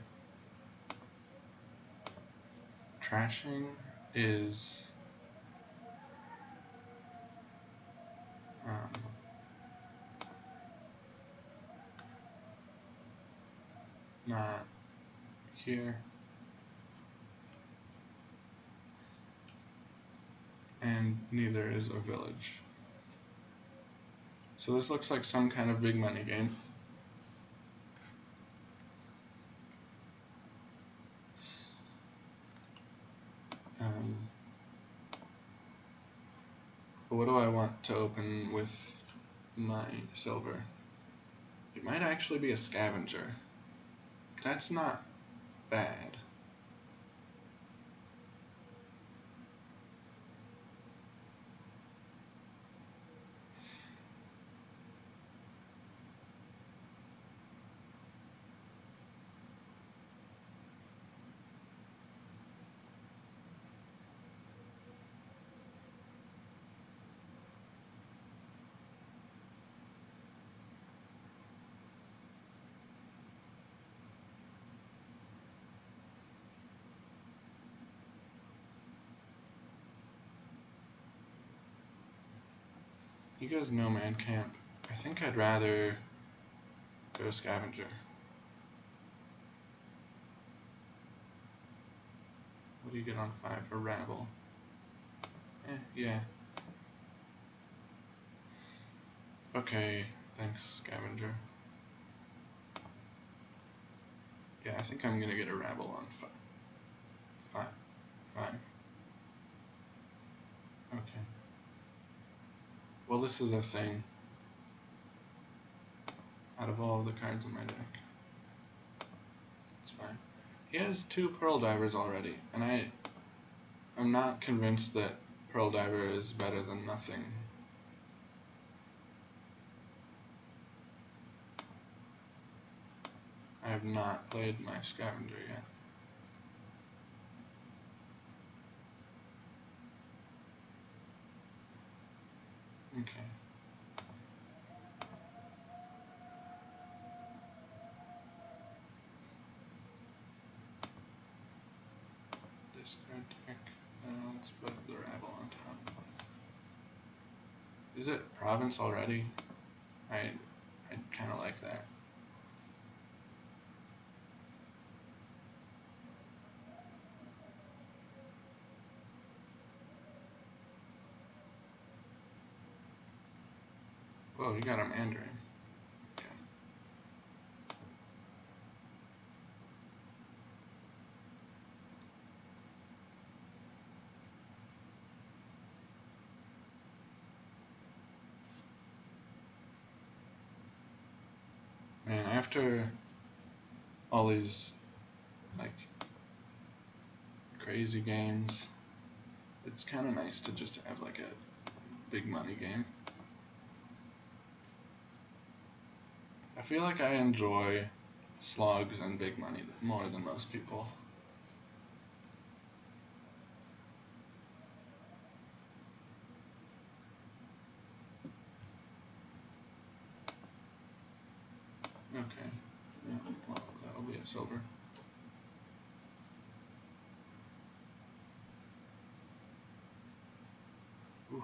Trashing is not here, and neither is a village. So this looks like some kind of big money game. But what do I want to open with my silver? It might actually be a scavenger. That's not bad. He goes Nomad Camp. I think I'd rather go Scavenger. What do you get on 5 for Rabble? Yeah. Okay, thanks, Scavenger. Yeah, I think I'm gonna get a Rabble on 5. 5. Okay. Well, this is a thing. Out of all the cards in my deck. It's fine. He has 2 Pearl Divers already, and I'm not convinced that Pearl Diver is better than nothing. I have not played my Scavenger yet. Okay. Discard deck. Let's put the rabble on top. Is it province already? I kind of like that. Whoa, you got a Mandarin. Okay. Man, after all these like crazy games, it's kind of nice to just have like a big money game. I feel like I enjoy slogs and big money more than most people. Okay. Yeah, well, that'll be a silver. Oof.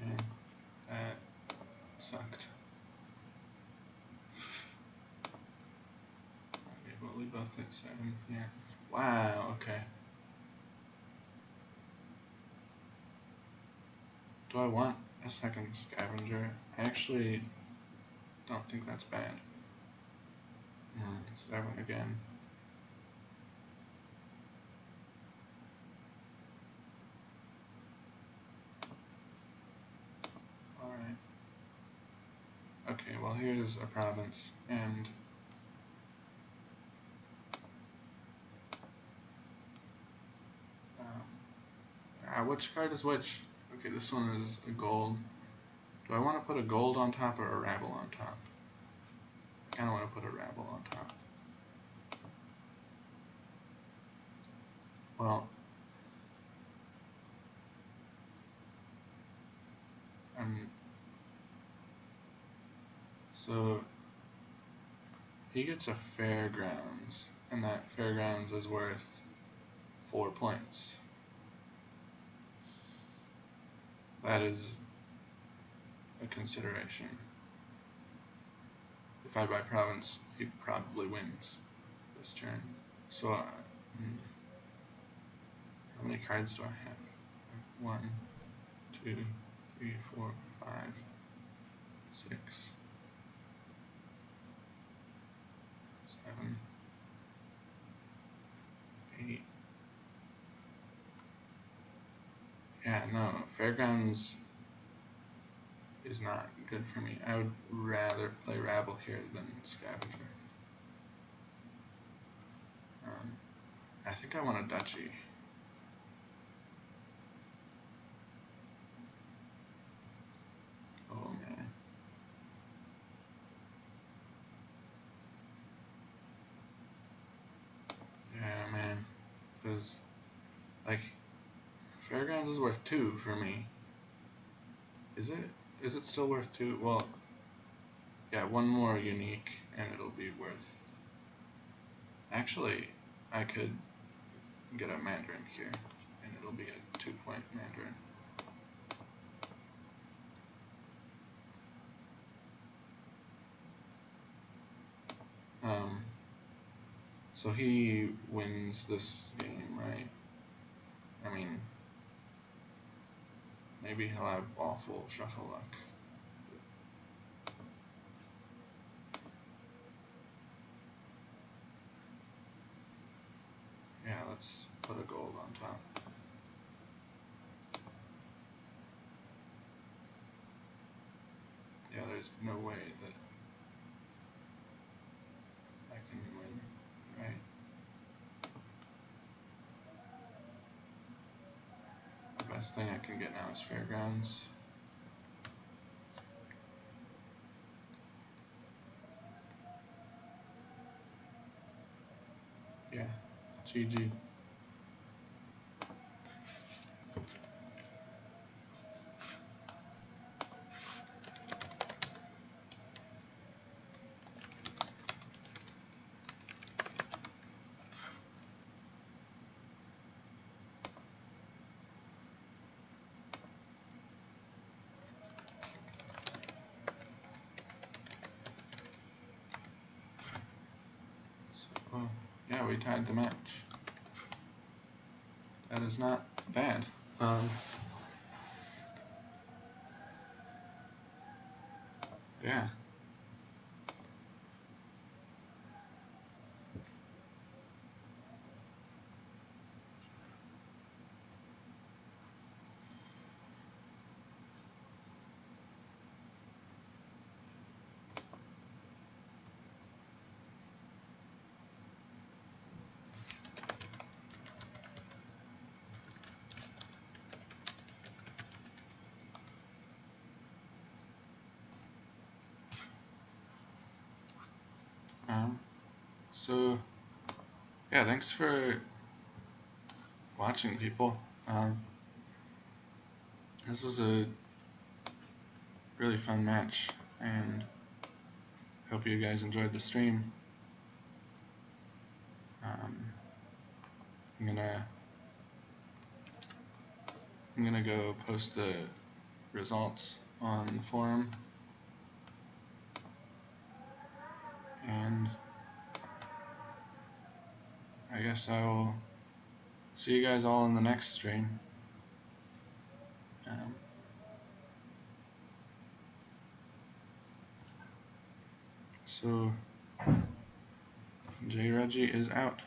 Man, that sucked. Okay, well, we both hit 7. Yeah. Wow, okay. Do I want a second scavenger? I actually don't think that's bad. 7 again. Alright. Okay, well here's a province, and which card is which? Okay, this one is a gold. Do I want to put a gold on top or a rabble on top? I kind of want to put a rabble on top. Well, so he gets a fairgrounds, and that fairgrounds is worth 4 points. That is a consideration. If I buy province, he probably wins this turn. So, how many cards do I have? 1, 2, 3, 4, 5, 6, 7, 8. Yeah, no, fairgrounds is not good for me. I would rather play rabble here than scavenger. I think I want a duchy. Oh man. Yeah, man. Because, like, fairgrounds is worth 2 for me. Is it? Is it still worth 2? Well, yeah, 1 more unique and it'll be worth. Actually, I could get a Mandarin here and it'll be a 2-point Mandarin. So he wins this game, right? I mean, maybe he'll have awful shuffle luck. Yeah, let's put a gold on top. Yeah, there's no way that I can win, right? The best thing I can get now is fairgrounds. Yeah, GG. we tied the match. That is not bad. Yeah. So, yeah, thanks for watching, people. This was a really fun match, and hope you guys enjoyed the stream. I'm gonna go post the results on the forum, and I guess I will see you guys all in the next stream. So, J Reggie is out.